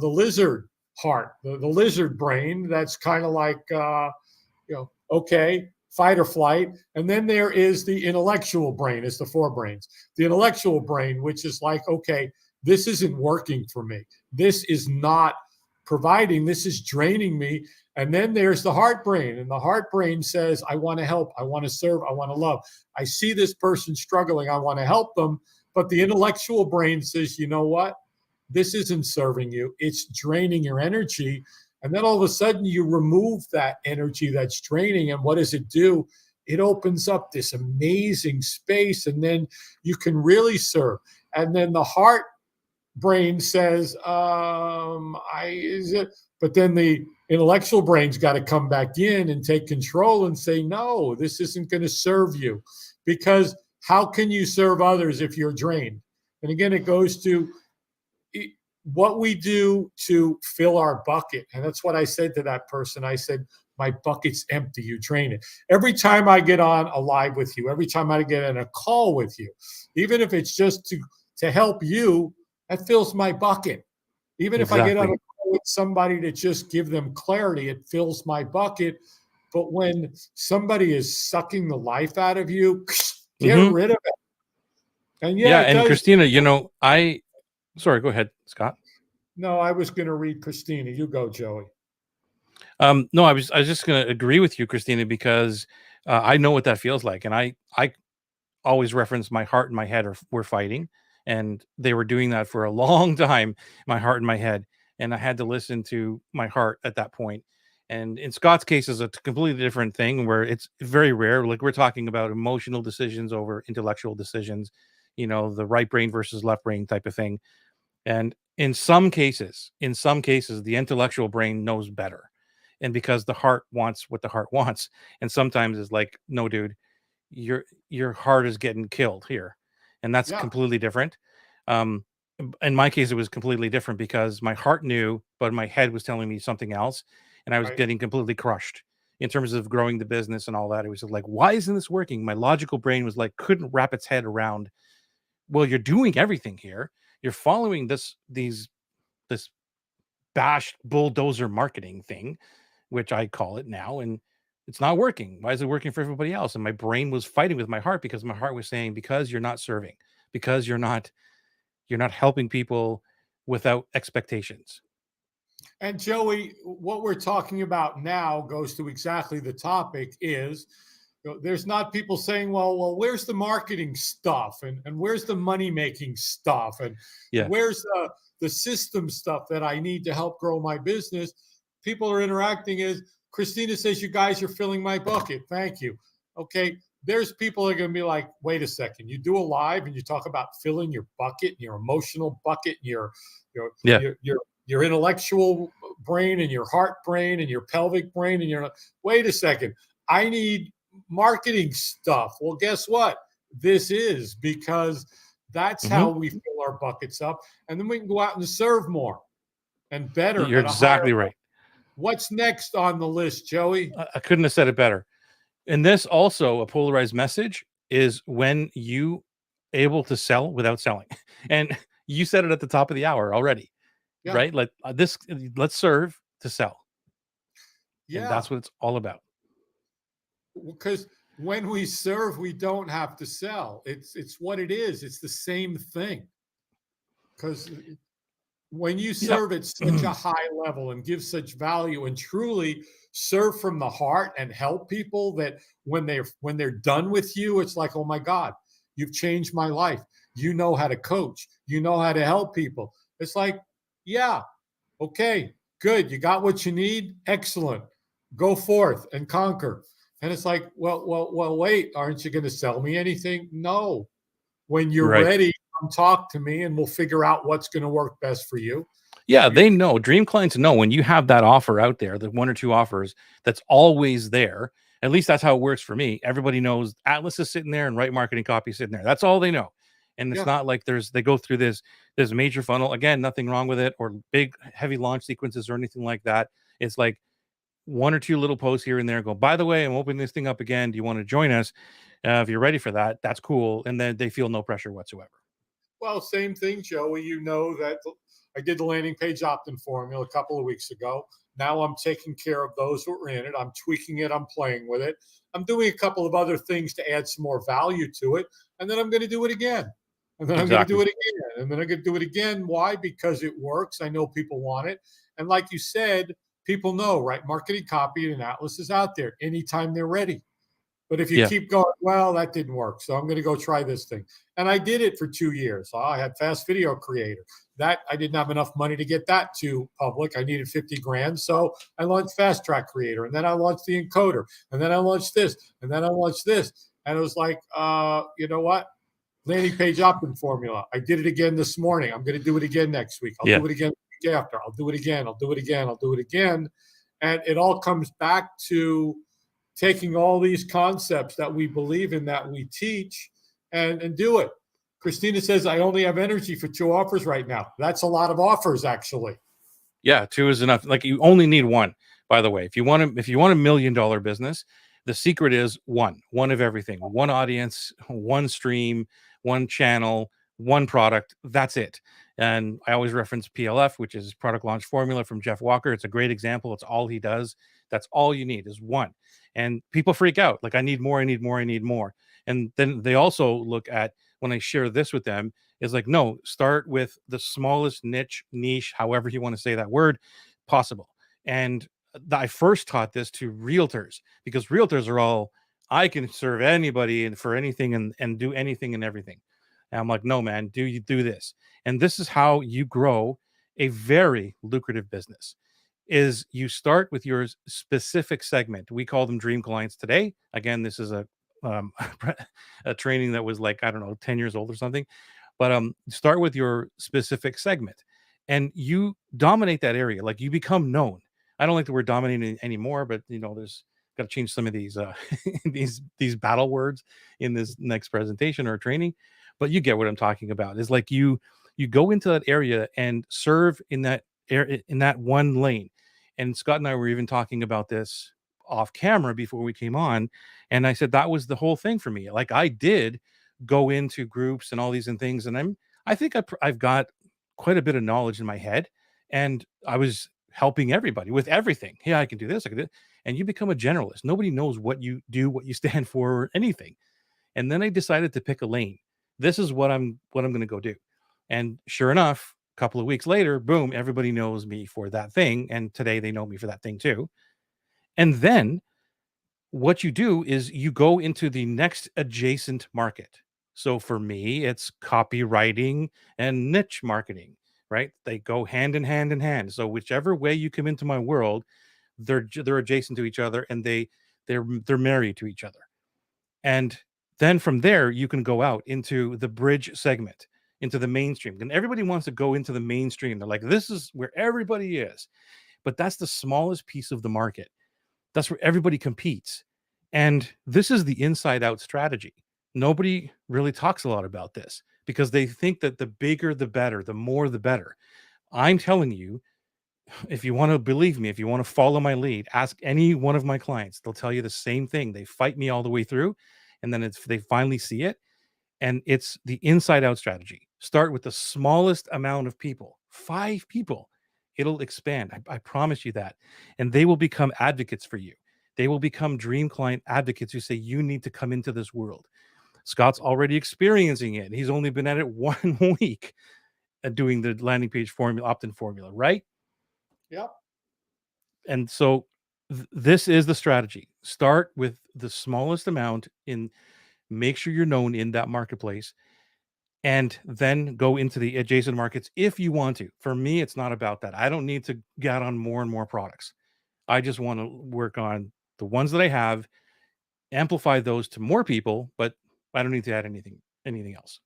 lizard heart, the lizard brain. That's kind of like, okay, fight or flight. And then there is the intellectual brain. It's the 4 brains. The intellectual brain, which is like, okay, this isn't working for me. This is not providing. This is draining me. And then there's the heart brain. And the heart brain says, I want to help. I want to serve. I want to love. I see this person struggling. I want to help them. But the intellectual brain says, you know what? This isn't serving you. It's draining your energy. And then all of a sudden you remove that energy that's draining. And what does it do? It opens up this amazing space. And then you can really serve. And then the heart brain says, but then the intellectual brain's got to come back in and take control and say, no, this isn't going to serve you, because how can you serve others if you're drained? And again, it goes to what we do to fill our bucket. And that's what I said to that person. I said, my bucket's empty. You drain it. Every time I get on a live with you, every time I get in a call with you, even if it's just to help you, that fills my bucket. Even if I get on a call with somebody to just give them clarity, it fills my bucket. But when somebody is sucking the life out of you, get rid of it. And and Christina, sorry, go ahead, Scott. No, I was going to read Christina. You go, Joey. No, I was just going to agree with you, Christina, because I know what that feels like. And I always reference my heart and my head were fighting. And they were doing that for a long time, my heart and my head. And I had to listen to my heart at that point. And in Scott's case, is a completely different thing, where it's very rare. Like, we're talking about emotional decisions over intellectual decisions, the right brain versus left brain type of thing. And in some cases, the intellectual brain knows better. And because the heart wants what the heart wants. And sometimes it's like, no, dude, your heart is getting killed here. And that's completely different. In my case, it was completely different, because my heart knew, but my head was telling me something else. And I was getting completely crushed in terms of growing the business and all that. It was like, why isn't this working? My logical brain was like, couldn't wrap its head around, well, you're doing everything here. You're following this bashed bulldozer marketing thing, which I call it now. And it's not working. Why is it working for everybody else? And my brain was fighting with my heart, because my heart was saying, because you're not serving, because you're not helping people without expectations. And Joey, what we're talking about now goes to exactly the topic is, there's not people saying, well, where's the marketing stuff? And where's the money-making stuff? And where's the system stuff that I need to help grow my business? People are interacting as, Christina says, you guys are filling my bucket. Thank you. Okay, there's people that are going to be like, wait a second, you do a live and you talk about filling your bucket, your emotional bucket, your Yeah. your intellectual brain and your heart brain and your pelvic brain, and you're, wait a second, I need marketing stuff. Well, guess what? This is, because that's how we fill our buckets up, and then we can go out and serve more and better You're at a higher exactly level. right. What's next on the list, Joey? I couldn't have said it better. And this also, a polarized message is when you able to sell without selling. And you said it at the top of the hour already, Yeah. right? Like let's serve to sell. And Yeah. that's what it's all about. Because when we serve, we don't have to sell. It's what it is. It's the same thing. Because when you Yeah. serve at such a high level and give such value and truly serve from the heart and help people, that when they're done with you, it's like, oh my God, you've changed my life. You know how to coach. You know how to help people. It's like, yeah, okay, good. You got what you need. Excellent. Go forth and conquer. And it's like, well, wait, aren't you going to sell me anything? No. When you're Right. ready, come talk to me and we'll figure out what's going to work best for you. Yeah, You they know. Dream clients know when you have that offer out there, the one or two offers that's always there. At least that's how it works for me. Everybody knows Atlas is sitting there and right marketing copy is sitting there. That's all they know. And it's yeah, not like they go through this major funnel. Again, nothing wrong with it, or big heavy launch sequences or anything like that. It's like one or two little posts here and there. Go, by the way, I'm opening this thing up again. Do you want to join us? If you're ready for that, that's cool. And then they feel no pressure whatsoever. well, same thing, Joey. You know that I did the landing page opt-in formula a couple of weeks ago. Now I'm taking care of those who are in it. I'm tweaking it. I'm playing with it. I'm doing a couple of other things to add some more value to it. And then I'm going to do it again. And then I'm going to do Exactly. it again. And then I'm going to do it again. Why? Because it works. I know people want it. And like you said, people know, right? Marketing copy and Atlas is out there anytime they're ready. But if you Yeah. keep going, well, that didn't work. So I'm going to go try this thing. And I did it for 2 years. I had Fast Video Creator. That I didn't have enough money to get that to public. I needed 50 grand. So I launched Fast Track Creator. And then I launched the encoder. And then I launched this. And then I launched this. And it was like, you know what? Landing page opt-in formula. I did it again this morning. I'm going to do it again next week. I'll Yeah. do it again the week after. I'll do it again. I'll do it again. I'll do it again. And it all comes back to taking all these concepts that we believe in, that we teach, and do it. Christina says, I only have energy for 2 offers right now. That's a lot of offers, actually. Yeah, 2 is enough. Like, you only need 1, by the way. If you want $1 million business, the secret is one of everything. 1 audience, 1 stream, 1 channel, 1 product. That's it. And I always reference PLF, which is product launch formula from Jeff Walker. It's a great example. It's all he does. That's all you need is 1. And people freak out. Like, I need more, I need more, I need more. And then they also look at, when I share this with them, is like, no, start with the smallest niche, however you want to say that word, possible. And I first taught this to realtors, because realtors are all, I can serve anybody and for anything, and do anything and everything. And I'm like, no, man, you do this. And this is how you grow a very lucrative business. Is you start with your specific segment. We call them dream clients today. Again, this is um, a training that was like, I don't know, 10 years old or something. But start with your specific segment, and you dominate that area. Like, you become known. I don't like the word dominating anymore, but there's got to change some of these these battle words in this next presentation or training. But you get what I'm talking about. Is like you go into that area and serve in that area, in that one lane. And Scott and I were even talking about this off camera before we came on, and I said that was the whole thing for me. Like, I did go into groups and all these and things, and I think I've got quite a bit of knowledge in my head, and I was helping everybody with everything. Yeah, I can do this, I can do it. And you become a generalist. Nobody knows what you do, what you stand for, or anything. And then I decided to pick a lane. This is what I'm going to go do. And sure enough, a couple of weeks later, boom, everybody knows me for that thing, and today they know me for that thing too. And then what you do is you go into the next adjacent market. So for me, it's copywriting and niche marketing, right? They go hand in hand in hand. So whichever way you come into my world, they're adjacent to each other, and they're married to each other. And then from there, you can go out into the bridge segment, into the mainstream. And everybody wants to go into the mainstream. They're like, this is where everybody is. But that's the smallest piece of the market. That's where everybody competes. And this is the inside out strategy. Nobody really talks a lot about this because they think that the bigger, the better, the more, the better. I'm telling you, if you want to believe me, if you want to follow my lead, ask any one of my clients. They'll tell you the same thing. They fight me all the way through, and then they finally see it. And it's the inside out strategy. Start with the smallest amount of people, 5 people. It'll expand. I promise you that. And they will become advocates for you. They will become dream client advocates who say, you need to come into this world. Scott's already experiencing it. He's only been at it 1 week at doing the landing page formula, opt-in formula, right? Yep. And so this is the strategy. Start with the smallest amount in, make sure you're known in that marketplace, and then go into the adjacent markets if you want to. For me, it's not about that. I don't need to get on more and more products. I just want to work on the ones that I have, amplify those to more people, but I don't need to add anything else.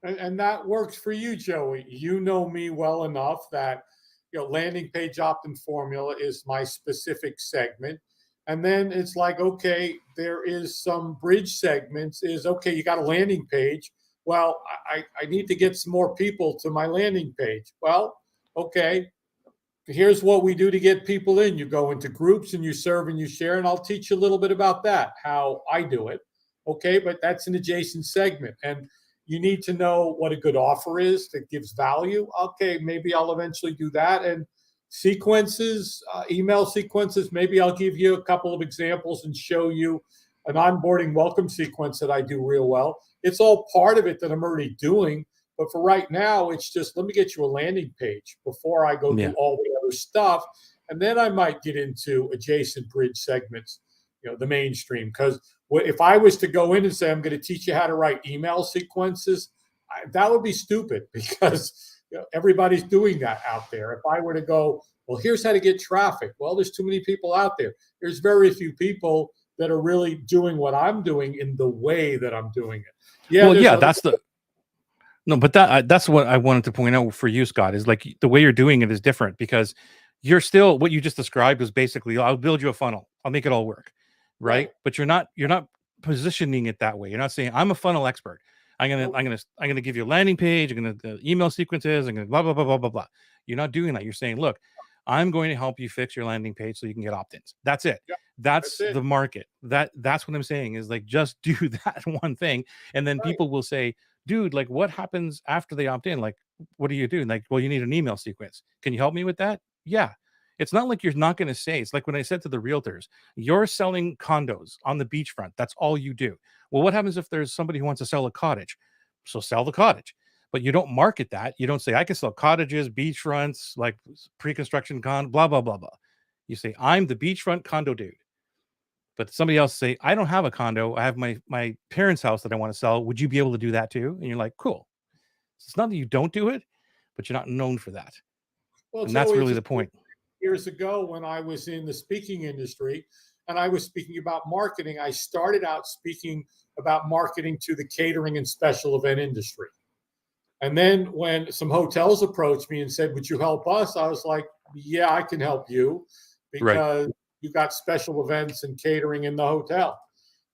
And that works for you, Joey. You know me well enough that landing page opt-in formula is my specific segment. And then it's like, okay, there is some bridge segments. Is okay, you got a landing page. Well, I need to get some more people to my landing page. Well, okay, here's what we do to get people in. You go into groups and you serve and you share, and I'll teach you a little bit about that, how I do it. Okay, but that's an adjacent segment. And you need to know what a good offer is that gives value. Okay, maybe I'll eventually do that. And sequences, email sequences, maybe I'll give you a couple of examples and show you an onboarding welcome sequence that I do real well. It's all part of it that I'm already doing. But for right now, it's just, let me get you a landing page before I go do all the other stuff. And then I might get into adjacent bridge segments, the mainstream. Because if I was to go in and say, I'm going to teach you how to write email sequences, that would be stupid because everybody's doing that out there. If I were to go, well, here's how to get traffic. Well, there's too many people out there. There's very few people that are really doing what I'm doing in the way that I'm doing it. Yeah, well, yeah, that's the... No, but that's what I wanted to point out for you, Scott, is like the way you're doing it is different because you're still, what you just described was basically, I'll build you a funnel. I'll make it all work. Right. But you're not positioning it that way. You're not saying I'm a funnel expert. I'm going to give you a landing page. I'm going to email sequences. I'm going to blah, blah, blah, blah, blah, blah. You're not doing that. You're saying, look, I'm going to help you fix your landing page so you can get opt-ins. That's it. Yeah, that's it. The market. That's what I'm saying is like, just do that one thing. And then people will say, dude, like what happens after they opt in? Like, what do you do? Like, well, you need an email sequence. Can you help me with that? Yeah. It's not like you're not going to say, it's like when I said to the realtors, you're selling condos on the beachfront. That's all you do. Well, what happens if there's somebody who wants to sell a cottage? So sell the cottage, but you don't market that. You don't say, I can sell cottages, beachfronts, like pre-construction blah, blah, blah, blah. You say, I'm the beachfront condo dude. But somebody else say, I don't have a condo. I have my parents' house that I want to sell. Would you be able to do that too? And you're like, cool. So it's not that you don't do it, but you're not known for that. Well, and that's really the point. Years ago when I was in the speaking industry and I was speaking about marketing, I started out speaking about marketing to the catering and special event industry. And then when some hotels approached me and said, would you help us? I was like, yeah, I can help you because you got special events and catering in the hotel.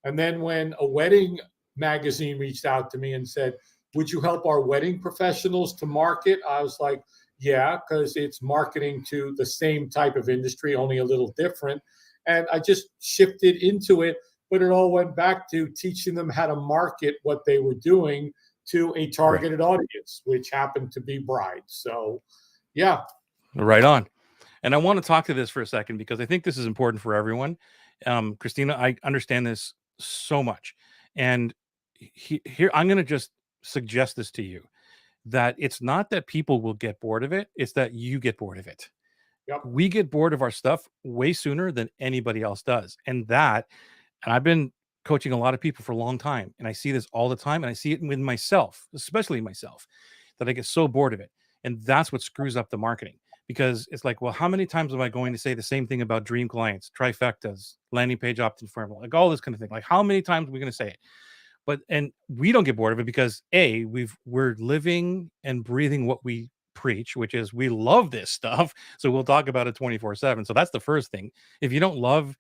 And then when a wedding magazine reached out to me and said, would you help our wedding professionals to market? I was like, yeah, because it's marketing to the same type of industry, only a little different. And I just shifted into it, but it all went back to teaching them how to market what they were doing to a targeted audience, which happened to be brides. So, yeah. Right on. And I want to talk to this for a second because I think this is important for everyone. Christina, I understand this so much. And here, I'm going to just suggest this to you. That it's not that people will get bored of it. It's that you get bored of it. Yep. We get bored of our stuff way sooner than anybody else does. And I've been coaching a lot of people for a long time. And I see this all the time. And I see it with myself, especially myself, that I get so bored of it. And that's what screws up the marketing because it's like, well, how many times am I going to say the same thing about dream clients, trifectas, landing page opt-in formula, like all this kind of thing? Like, how many times are we going to say it? But and we don't get bored of it because we're living and breathing what we preach, which is we love this stuff. So we'll talk about it 24/7. So that's the first thing. If you don't love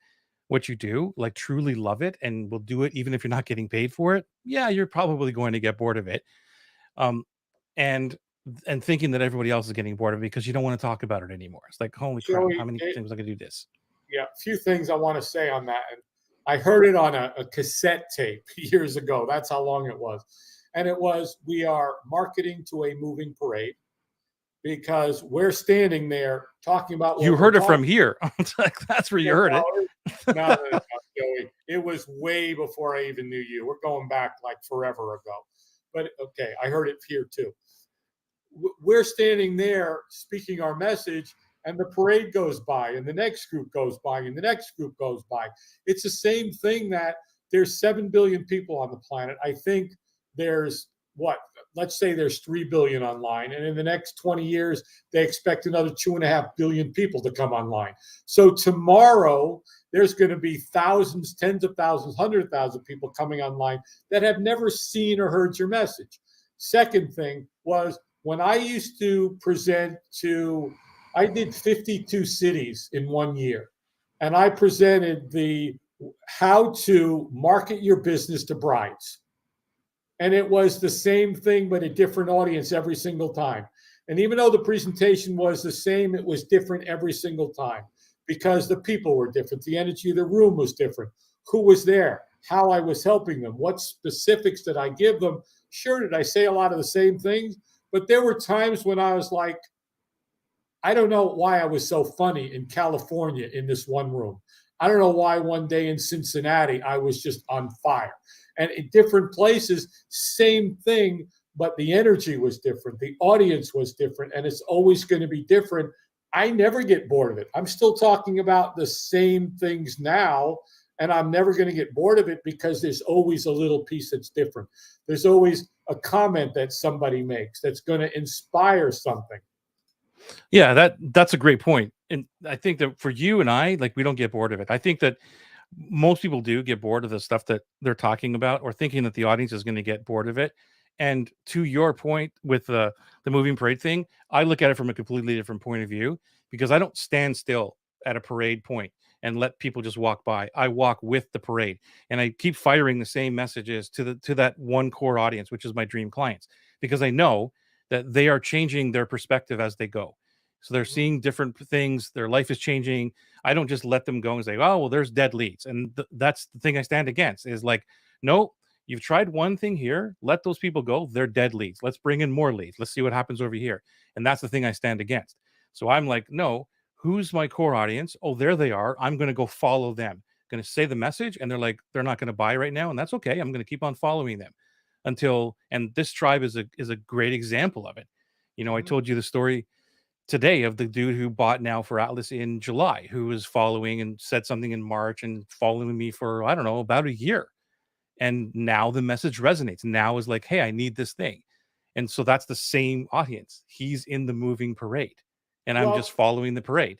what you do, like truly love it, and will do it even if you're not getting paid for it, yeah, you're probably going to get bored of it. Um, and thinking that everybody else is getting bored of it because you don't want to talk about it anymore. It's like, holy crap, how Joey, many things I can do this? yeah, a few things I want to say on that. And I heard it on a cassette tape years ago. That's how long it was. And it was, we are marketing to a moving parade because we're standing there talking about You what we're heard it from talking. here. It's like, that's where you heard it. No, Joey. It was way before I even knew you. We're going back like forever ago. But okay, I heard it here too. We're standing there speaking our message, and the parade goes by, and the next group goes by, and the next group goes by. It's the same thing that there's 7 billion people on the planet. I think there's what? Let's say there's 3 billion online, and in the next 20 years, they expect another 2.5 billion people to come online. So tomorrow, there's going to be thousands, tens of thousands, 100,000 people coming online that have never seen or heard your message. Second thing was, when I used to present to, I did 52 cities in 1 year, and I presented the how to market your business to brides. And it was the same thing, but a different audience every single time. And even though the presentation was the same, it was different every single time because the people were different. The energy of the room was different. Who was there? How I was helping them? What specifics did I give them? Sure, did I say a lot of the same things? But there were times when I was like, I don't know why I was so funny in California in this one room. I don't know why one day in Cincinnati I was just on fire. And in different places, same thing, but the energy was different. The audience was different, and it's always going to be different. I never get bored of it. I'm still talking about the same things now, and I'm never going to get bored of it because there's always a little piece that's different. There's always a comment that somebody makes that's going to inspire something. Yeah, that's a great point. And I think that for you and I, like, we don't get bored of it. I think that most people do get bored of the stuff that they're talking about or thinking that the audience is going to get bored of it. And to your point with the moving parade thing, I look at it from a completely different point of view because I don't stand still at a parade point and let people just walk by. I walk with the parade and I keep firing the same messages to that one core audience, which is my dream clients, because I know that they are changing their perspective as they go. So they're seeing different things, their life is changing. I don't just let them go and say, "Oh, well, there's dead leads." And that's the thing I stand against is like, no, you've tried one thing here, let those people go. They're dead leads. Let's bring in more leads. Let's see what happens over here. And that's the thing I stand against. So I'm like, no, who's my core audience? Oh, there they are. I'm going to go follow them. Going to say the message, and they're like, they're not going to buy right now, and that's okay. I'm going to keep on following them until. And this tribe is a great example of it. You know, I told you the story today of the dude who bought now for Atlas in July, who was following and said something in March and following me for, I don't know, about a year. And now the message resonates. Now is like, hey, I need this thing. And so that's the same audience. He's in the moving parade and I'm just Well, following the parade.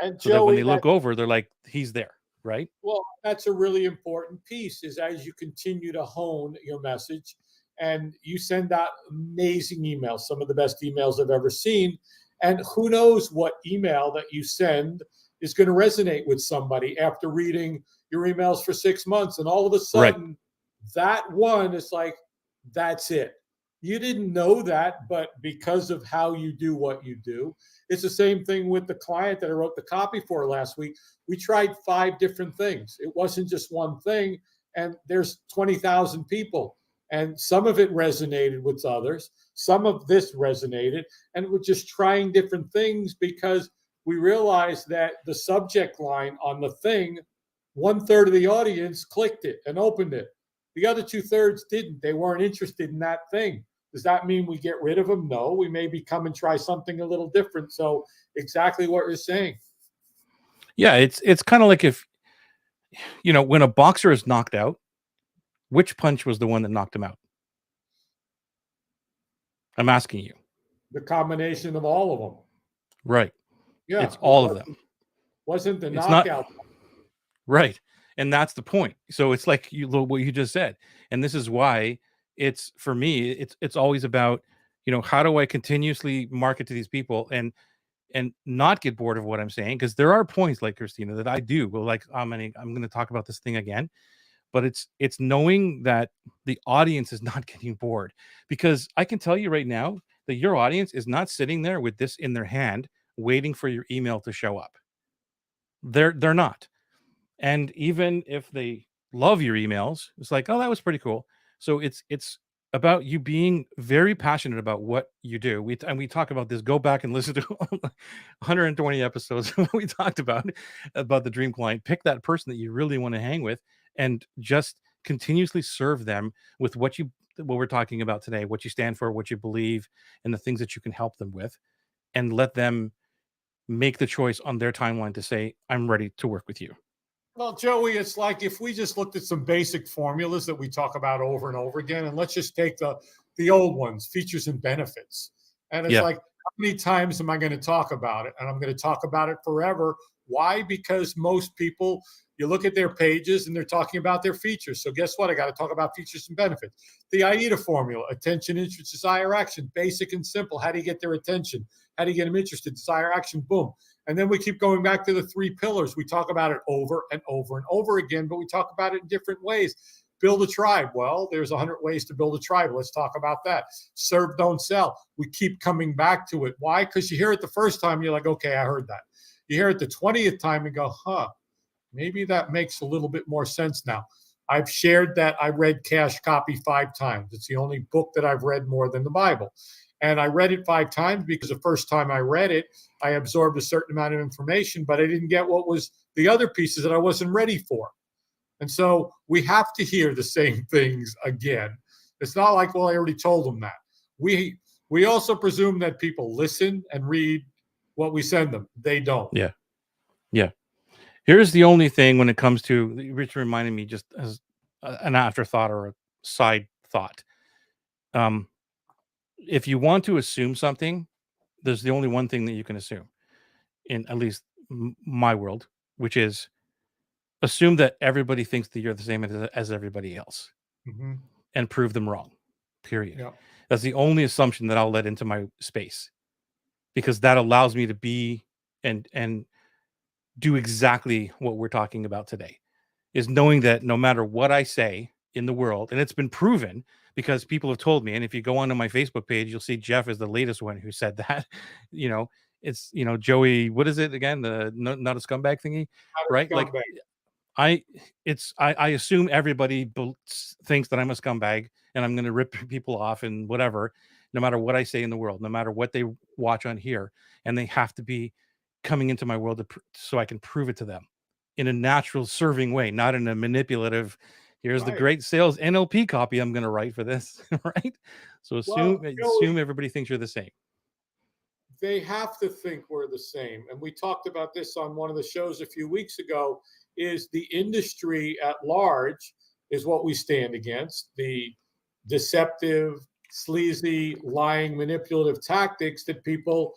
and So that when Joey, they look over, they're like, he's there. Right. well, that's a really important piece is as you continue to hone your message and you send out amazing emails, some of the best emails I've ever seen. And who knows what email that you send is going to resonate with somebody after reading your emails for 6 months. And all of a Right. sudden, that one is like, that's it. You didn't know that, but because of how you do what you do, it's the same thing with the client that I wrote the copy for last week. We tried 5 different things. It wasn't just one thing. And there's 20,000 people. And some of it resonated with others. Some of this resonated. And we're just trying different things because we realized that the subject line on the thing, 1/3 of the audience clicked it and opened it. The other 2/3 didn't. They weren't interested in that thing. Does that mean we get rid of them? No, we maybe come and try something a little different. So exactly what you're saying. Yeah. It's kind of like if, when a boxer is knocked out, which punch was the one that knocked him out? I'm asking you. The combination of all of them. Right. Yeah, It's all of them. Wasn't the It's not knockout. right. And that's the point. So it's like what you just said. And this is why it's for me, it's always about, how do I continuously market to these people and not get bored of what I'm saying? Because there are points like Christina that I do go like, I'm gonna talk about this thing again. But it's knowing that the audience is not getting bored. Because I can tell you right now that your audience is not sitting there with this in their hand waiting for your email to show up. They're not. And even if they love your emails, it's like, oh, that was pretty cool. So it's about you being very passionate about what you do. We talk about this. Go back and listen to 120 episodes we talked about the dream client. Pick that person that you really want to hang with, and just continuously serve them with what we're talking about today, what you stand for, what you believe, and the things that you can help them with, and let them make the choice on their timeline to say, I'm ready to work with you. Well, Joey, it's like if we just looked at some basic formulas that we talk about over and over again, and let's just take the old ones, features and benefits. And it's like, how many times am I going to talk about it? And I'm going to talk about it forever. Why? Because most people, you look at their pages and they're talking about their features. So guess what? I got to talk about features and benefits. The AIDA formula: attention, interest, desire, action. Basic and simple. How do you get their attention? How do you get them interested? Desire, action, boom. And then we keep going back to the 3 pillars. We talk about it over and over and over again, but we talk about it in different ways. Build a tribe. Well, there's 100 ways to build a tribe. Let's talk about that. Serve, don't sell. We keep coming back to it. Why? Because you hear it the first time, you're like, okay, I heard that. You hear it the 20th time and go, maybe that makes a little bit more sense now. I've shared that I read Cash Copy 5 times. It's the only book that I've read more than the Bible. And I read it 5 times because the first time I read it, I absorbed a certain amount of information, but I didn't get what was the other pieces that I wasn't ready for. And so we have to hear the same things again. It's not like, well, I already told them that. We also presume that people listen and read what we send them. They don't. Yeah. Yeah. Here's the only thing when it comes to, Rich reminded me just as an afterthought or a side thought. If you want to assume something, there's the only one thing that you can assume, in at least my world, which is assume that everybody thinks that you're the same as everybody else, and prove them wrong. Period. Yeah. That's the only assumption that I'll let into my space, because that allows me to be and do exactly what we're talking about today, is knowing that no matter what I say in the world, and it's been proven because people have told me, and if you go onto my Facebook page, you'll see Jeff is the latest one who said that. It's Joey, what is it again? The not a scumbag thingy, right? Like I assume everybody thinks that I'm a scumbag and I'm going to rip people off and whatever, no matter what I say in the world, no matter what they watch on here, and they have to be coming into my world so I can prove it to them in a natural, serving way, not in a manipulative. Here's the great sales NLP copy I'm going to write for this, right? So assume everybody thinks you're the same. They have to think we're the same. And we talked about this on one of the shows a few weeks ago, is the industry at large is what we stand against. The deceptive, sleazy, lying, manipulative tactics that people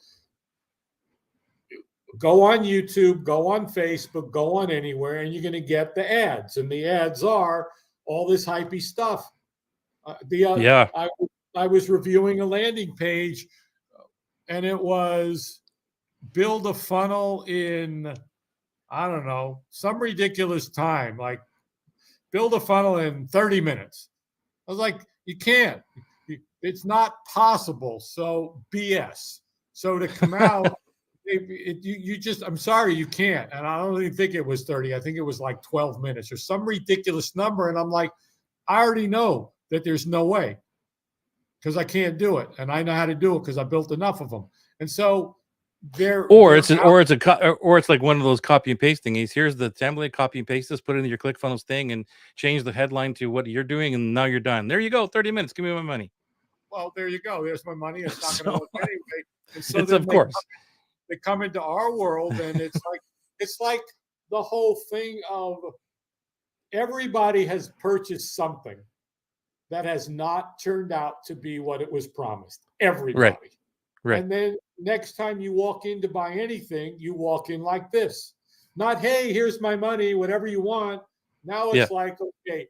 go on YouTube, go on Facebook, go on anywhere, and you're going to get the ads. And the ads are all this hypey stuff. I was reviewing a landing page, and it was build a funnel in, I don't know, some ridiculous time, like build a funnel in 30 minutes. I was like, you can't. It's not possible. So BS. So to come out, I'm sorry, you can't. And I don't even think it was 30. I think it was like 12 minutes or some ridiculous number. And I'm like, I already know that there's no way, because I can't do it. And I know how to do it because I built enough of them. And so it's like one of those copy and paste thingies. Here's the template, copy and paste this, put it in your ClickFunnels thing, and change the headline to what you're doing, and now you're done. There you go, 30 minutes. Give me my money. Well, there you go. There's my money. It's not going to work anyway. And so it's of course they come into our world, and it's like the whole thing of everybody has purchased something that has not turned out to be what it was promised. Everybody. Right. And then next time you walk in to buy anything, you walk in like this. Not, hey, here's my money, whatever you want. Now it's like, okay,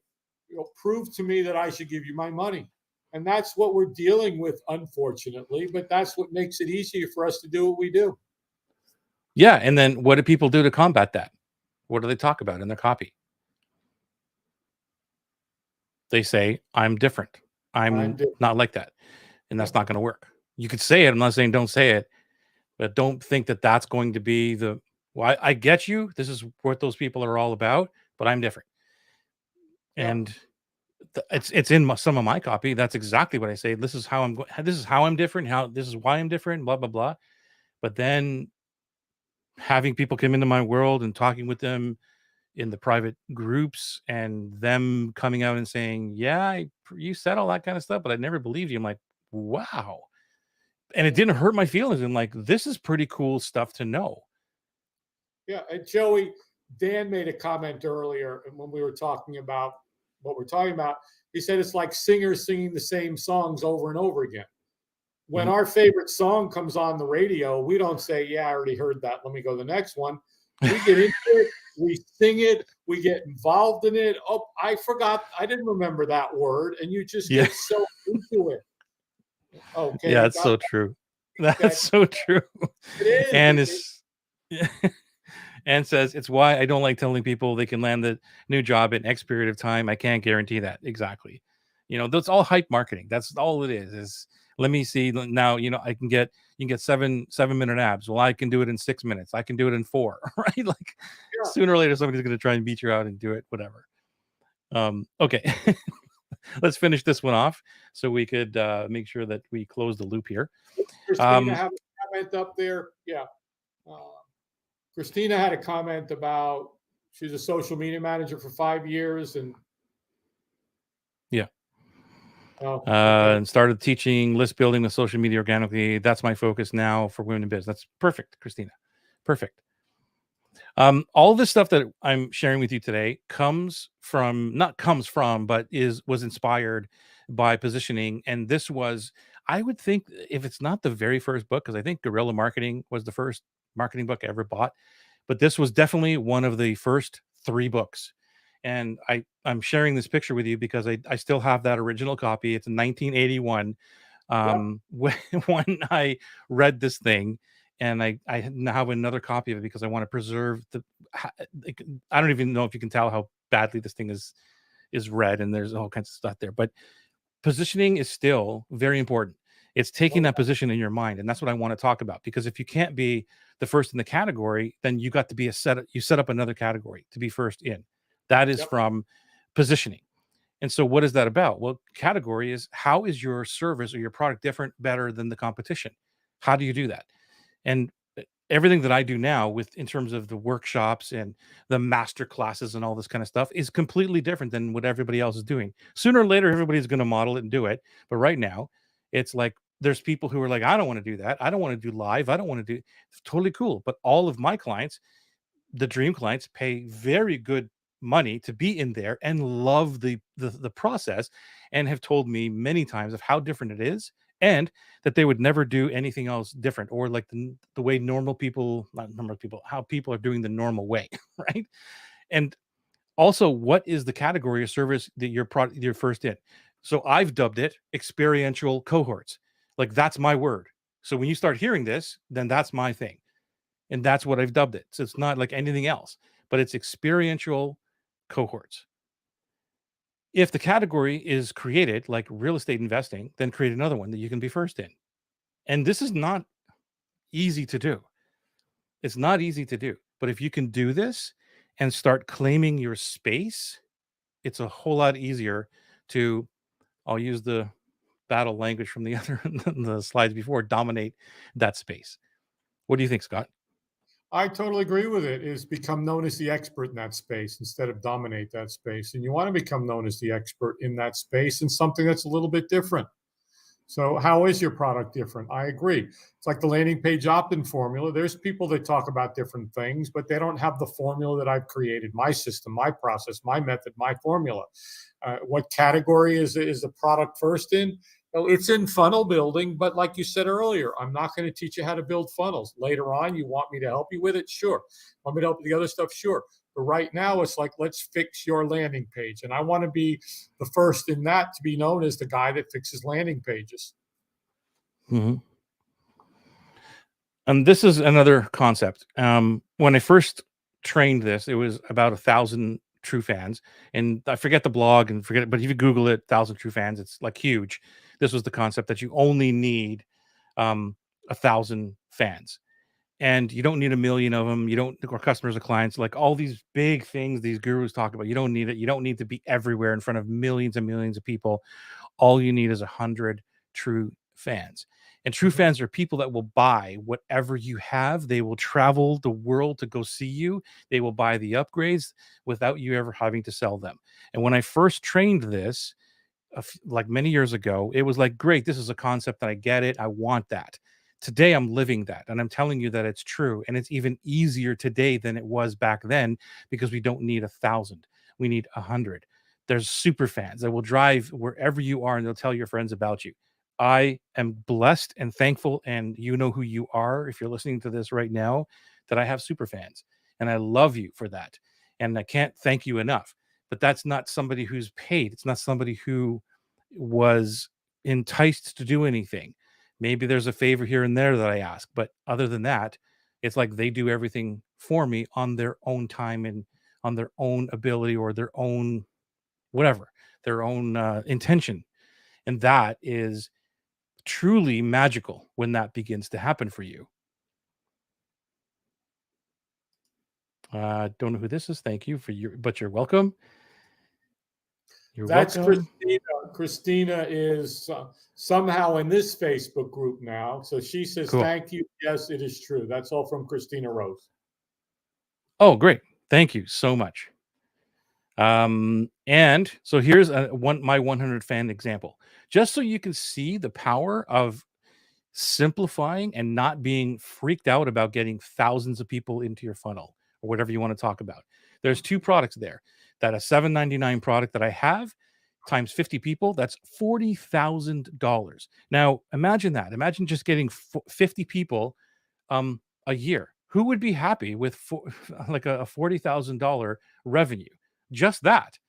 prove to me that I should give you my money. And that's what we're dealing with, unfortunately, but that's what makes it easier for us to do what we do. Yeah. And then what do people do to combat that? What do they talk about in their copy? They say, I'm different. I'm not like that. And that's not going to work. You could say it. I'm not saying don't say it, but don't think that that's going to be the, well, I get you. This is what those people are all about, but I'm different. And it's in some of my copy. That's exactly what I say. This is how I'm going. This is how I'm different. This is why I'm different. Blah, blah, blah. But then having people come into my world and talking with them in the private groups and them coming out and saying, yeah, you said all that kind of stuff, but I never believed you. I'm like, wow. And it didn't hurt my feelings. I'm like, this is pretty cool stuff to know. Yeah. And Joey, Dan made a comment earlier when we were talking about what we're talking about. He said it's like singers singing the same songs over and over again. When our favorite song comes on the radio, we don't say, yeah, I already heard that. Let me go to the next one. We get into it. We sing it. We get involved in it. Oh, I forgot. I didn't remember that word. And you just get so into it. Okay. Yeah, it's so true. That's so true. It is. And and says, it's why I don't like telling people they can land the new job in X period of time. I can't guarantee that. Exactly. That's all hype marketing. That's all it is let me see now, you can get 7-minute abs. Well, I can do it in 6 minutes. I can do it in 4, right? Like sooner or later, somebody's going to try and beat you out and do it, whatever. Okay. Let's finish this one off so we could make sure that we close the loop here. Christina have a comment up there. Yeah. Christina had a comment about she's a social media manager for 5 years and and started teaching list building with social media organically. That's my focus now for women in business. That's perfect, Christina. Perfect. All this stuff that I'm sharing with you today was inspired by positioning. And this was, I would think, if it's not the very first book, because I think Guerrilla Marketing was the first marketing book I ever bought, but this was definitely one of the first 3 books. And I'm sharing this picture with you because I still have that original copy. It's in 1981 when I read this thing. And I now have another copy of it because I want to preserve I don't even know if you can tell how badly this thing is read, and there's all kinds of stuff there. But positioning is still very important. It's taking that position in your mind, and that's what I want to talk about. Because if you can't be the first in the category, then you got to be you set up another category to be first in. That is from positioning. And so what is that about? Well, category is, how is your service or your product different, better than the competition? How do you do that? And everything that I do now in terms of the workshops and the master classes and all this kind of stuff is completely different than what everybody else is doing. Sooner or later, everybody's going to model it and do it. But right now, it's like there's people who are like, I don't want to do that. I don't want to do live. I don't want to do. It's totally cool. But all of my clients, the dream clients, pay very good money to be in there and love the process, and have told me many times of how different it is, and that they would never do anything else different, or like the way how people are doing the normal way, right? And also, what is the category of service that you're first in? So I've dubbed it experiential cohorts. Like, that's my word. So when you start hearing this, then that's my thing. And that's what I've dubbed it. So it's not like anything else, but it's experiential cohorts. If the category is created like real estate investing, then create another one that you can be first in. And this is not easy to do. It's not easy to do. But if you can do this and start claiming your space, it's a whole lot easier to, I'll use the battle language from the other the slides before, dominate that space. What do you think, Scott? I totally agree with it. Is become known as the expert in that space instead of dominate that space. And you want to become known as the expert in that space and something that's a little bit different. So how is your product different? I agree. It's like the landing page opt-in formula. There's people that talk about different things, but they don't have the formula that I've created, my system, my process, my method, my formula. What category is the product first in? So it's in funnel building, but like you said earlier, I'm not going to teach you how to build funnels. Later on, you want me to help you with it? Sure. Want me to help with the other stuff? Sure. But right now, it's like, let's fix your landing page. And I want to be the first in that to be known as the guy that fixes landing pages. Mm-hmm. And this is another concept. When I first trained this, it was about 1,000 true fans, and I forget the blog and forget it, but if you Google it, 1,000 true fans, it's like huge. This was the concept that you only need 1,000 fans, and you don't need a million of them. You don't, or customers or clients, like all these big things these gurus talk about. You don't need it. You don't need to be everywhere in front of millions and millions of people. All you need is 100 true fans. And true Mhm. fans are people that will buy whatever you have. They will travel the world to go see you. They will buy the upgrades without you ever having to sell them. And when I first trained this, like many years ago, it was like, great, this is a concept that I get it. I want that. Today, I'm living that. And I'm telling you that it's true. And it's even easier today than it was back then because we don't need 1,000. We need 100. There's super fans that will drive wherever you are and they'll tell your friends about you. I am blessed and thankful. And you know who you are if you're listening to this right now, that I have super fans. And I love you for that. And I can't thank you enough, but that's not somebody who's paid. It's not somebody who was enticed to do anything. Maybe there's a favor here and there that I ask, but other than that, it's like they do everything for me on their own time and on their own ability or their own whatever, their own intention. And that is truly magical when that begins to happen for you. Don't know who this is. Thank you for your, but you're welcome. You're That's welcome. Christina. Christina is somehow in this Facebook group now. So she says, Cool. thank you. Yes, it is true. That's all from Christina Rose. Oh, great. Thank you so much. And so here's my 100 fan example, just so you can see the power of simplifying and not being freaked out about getting thousands of people into your funnel or whatever you want to talk about. There's two products there. That a $7.99 product that I have times 50 people, that's $40,000. Now imagine that. Imagine just getting 50 people a year. Who would be happy with like a $40,000 revenue? Just that.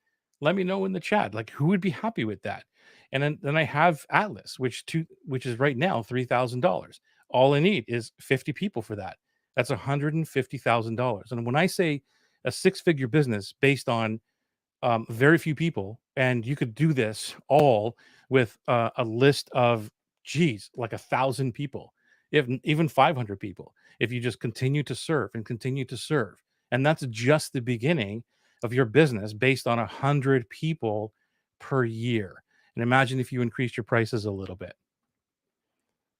Let me know in the chat. Like, who would be happy with that? And then I have Atlas, which is right now $3,000. All I need is 50 people for that. That's $150,000. And when I say a six-figure business based on very few people, and you could do this all with a list of, geez, like 1,000 people, if even 500 people, if you just continue to serve and continue to serve. And that's just the beginning of your business based on 100 people per year. And imagine if you increased your prices a little bit.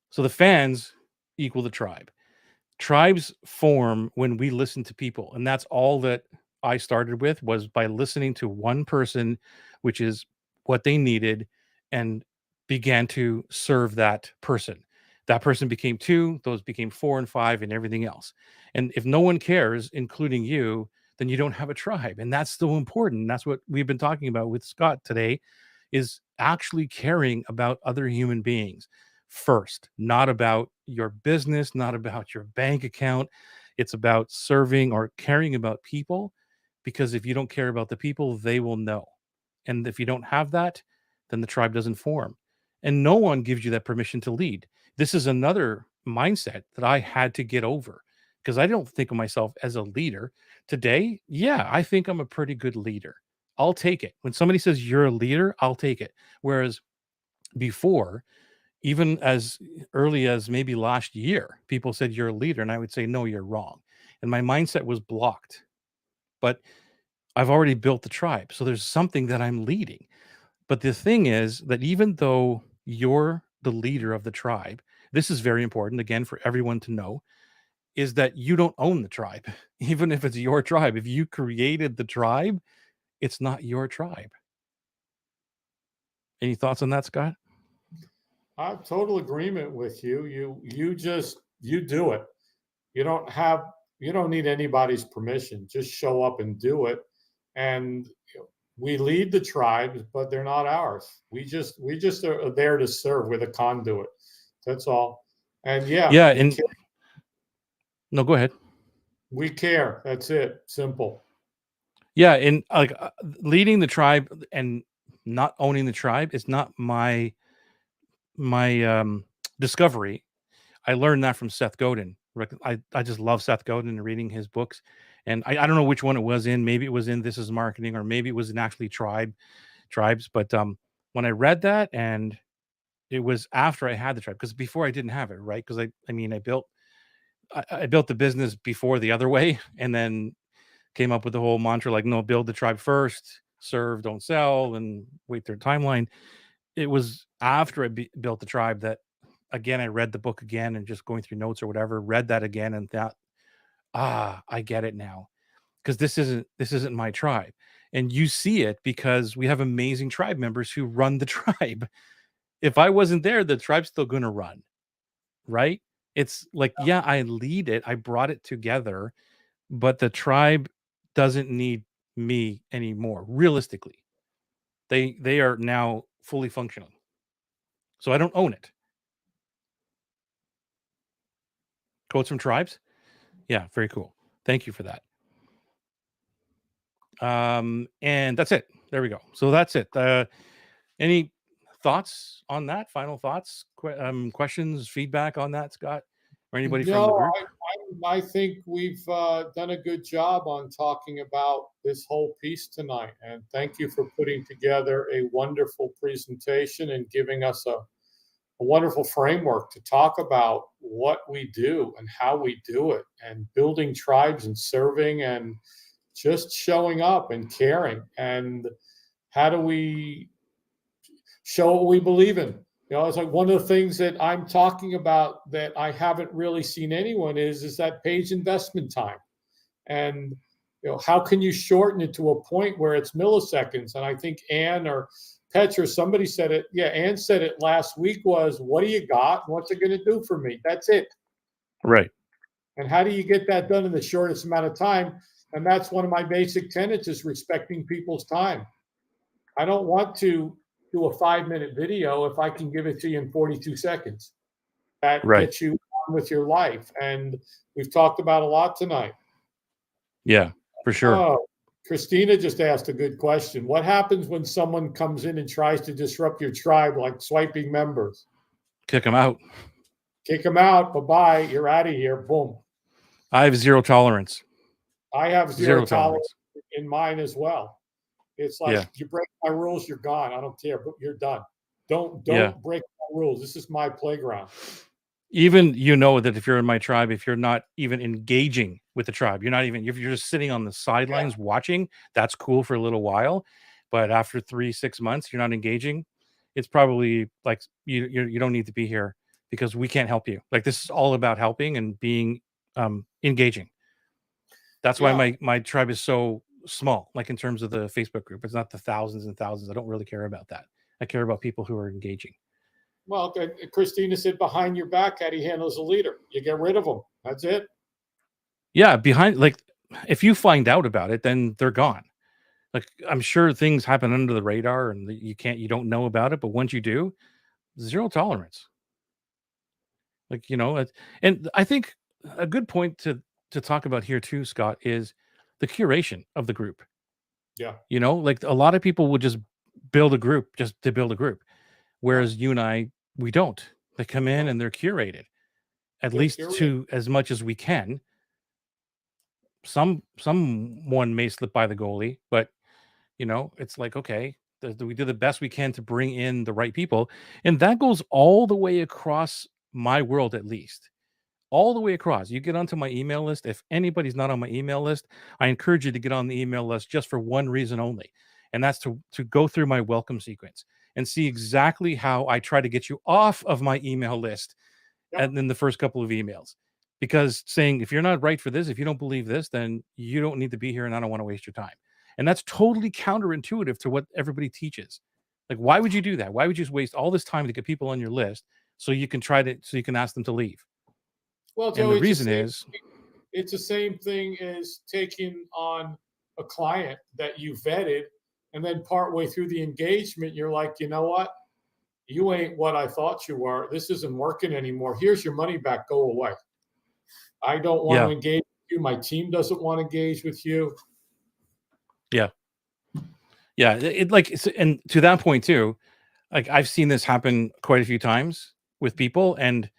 So the fans equal the tribe. Tribes form when we listen to people, and that's all that I started with, was by listening to one person, which is what they needed, and began to serve that person. That person became two, those became four and five, and everything else. And if no one cares, including you, then you don't have a tribe, and that's so important. That's what we've been talking about with Scott today, is actually caring about other human beings first, not about your business, not about your bank account. It's about serving or caring about people, because if you don't care about the people, they will know. And if you don't have that, then the tribe doesn't form. And no one gives you that permission to lead. This is another mindset that I had to get over, because I don't think of myself as a leader. Today, yeah, I think I'm a pretty good leader. I'll take it. When somebody says you're a leader, I'll take it. Whereas before, even as early as maybe last year, people said you're a leader, and I would say, no, you're wrong. And my mindset was blocked. But I've already built the tribe. So there's something that I'm leading. But the thing is that even though you're the leader of the tribe, this is very important, again, for everyone to know, is that you don't own the tribe. Even if it's your tribe, if you created the tribe, it's not your tribe. Any thoughts on that, Scott? I'm total agreement with you. You do it. You don't have you don't need anybody's permission. Just show up and do it. And We lead the tribes, but they're not ours. We just are there to serve. We're the conduit. That's all. And Yeah, and no, go ahead. We care. That's it. Simple. Yeah, and like leading the tribe and not owning the tribe is not my discovery. I learned that from Seth Godin. I just love Seth Godin and reading his books. And I don't know which one it was in. Maybe it was in This Is Marketing, or maybe it was in actually Tribes. But when I read that, and it was after I had the tribe, because before I didn't have it, right? Because I mean, I built the business before the other way, and then came up with the whole mantra like, no, build the tribe first, serve, don't sell, and wait their timeline. It was after I built the tribe that, again, I read the book again, and just going through notes or whatever, read that again, and thought, I get it now, because this isn't my tribe. And you see it because we have amazing tribe members who run the tribe. If I wasn't there, the tribe's still going to run, right? It's like, yeah, I lead it, I brought it together, but the tribe doesn't need me anymore. Realistically, they are now fully functional, so I don't own it. Quotes from tribes. Yeah, very cool. Thank you for that. And that's it. There we go. So that's it. Any thoughts on that? Final thoughts? Questions, feedback on that, Scott, or anybody from the group? I think we've done a good job on talking about this whole piece tonight. And thank you for putting together a wonderful presentation and giving us a wonderful framework to talk about what we do and how we do it, and building tribes and serving and just showing up and caring. And how do we show what we believe in? It's like one of the things that I'm talking about that I haven't really seen anyone is that page investment time. And how can you shorten it to a point where it's milliseconds? And I think Ann or Petra, somebody said it. Yeah, Ann said it last week, was, what do you got? What's it going to do for me? That's it. Right. And how do you get that done in the shortest amount of time? And that's one of my basic tenets, is respecting people's time. I don't want to do a 5-minute video if I can give it to you in 42 seconds. That gets you on with your life. And we've talked about a lot tonight. Yeah, for sure. Oh, Christina just asked a good question. What happens when someone comes in and tries to disrupt your tribe, like swiping members? Kick them out. Kick them out. Bye-bye. You're out of here. Boom. I have zero tolerance. I have zero tolerance in mine as well. It's like, you break my rules, you're gone. I don't care, but you're done. Don't break my rules. This is my playground. Even, that if you're in my tribe, if you're not even engaging with the tribe, if you're just sitting on the sidelines watching, that's cool for a little while. But after 3-6 months, you're not engaging. It's probably like you don't need to be here, because we can't help you. Like, this is all about helping and being engaging. That's why my tribe is so small, like in terms of the Facebook group. It's not the thousands and thousands. I don't really care about that. I care about people who are engaging. Well, Christina said, behind your back, how do you handle as a leader? You get rid of them. That's it. Yeah, if you find out about it, then they're gone. Like, I'm sure things happen under the radar and you don't know about it, but once you do, zero tolerance. Like, and I think a good point to talk about here too, Scott, is the curation of the group. Yeah. Like, a lot of people would just build a group just to build a group. Whereas you and I, we don't. They come in and they're curated, at least to as much as we can. Someone may slip by the goalie, but it's like, okay, we do the best we can to bring in the right people, and that goes all the way across my world, at least all the way across. You get onto my email list. If anybody's not on my email list, I encourage you to get on the email list just for one reason only, and that's to go through my welcome sequence and see exactly how I try to get you off of my email list, and then the first couple of emails. Because saying, if you're not right for this, if you don't believe this, then you don't need to be here, and I don't want to waste your time. And that's totally counterintuitive to what everybody teaches. Like, why would you do that? Why would you just waste all this time to get people on your list so you can ask them to leave? Well, Joe, and the reason is, it's the same thing as taking on a client that you vetted And then partway through the engagement, you're like, you know what? You ain't what I thought you were. This isn't working anymore. Here's your money back. Go away. I don't want to Yeah. engage with you. My team doesn't want to engage with you. Yeah. Yeah. And to that point too, like I've seen this happen quite a few times with people. And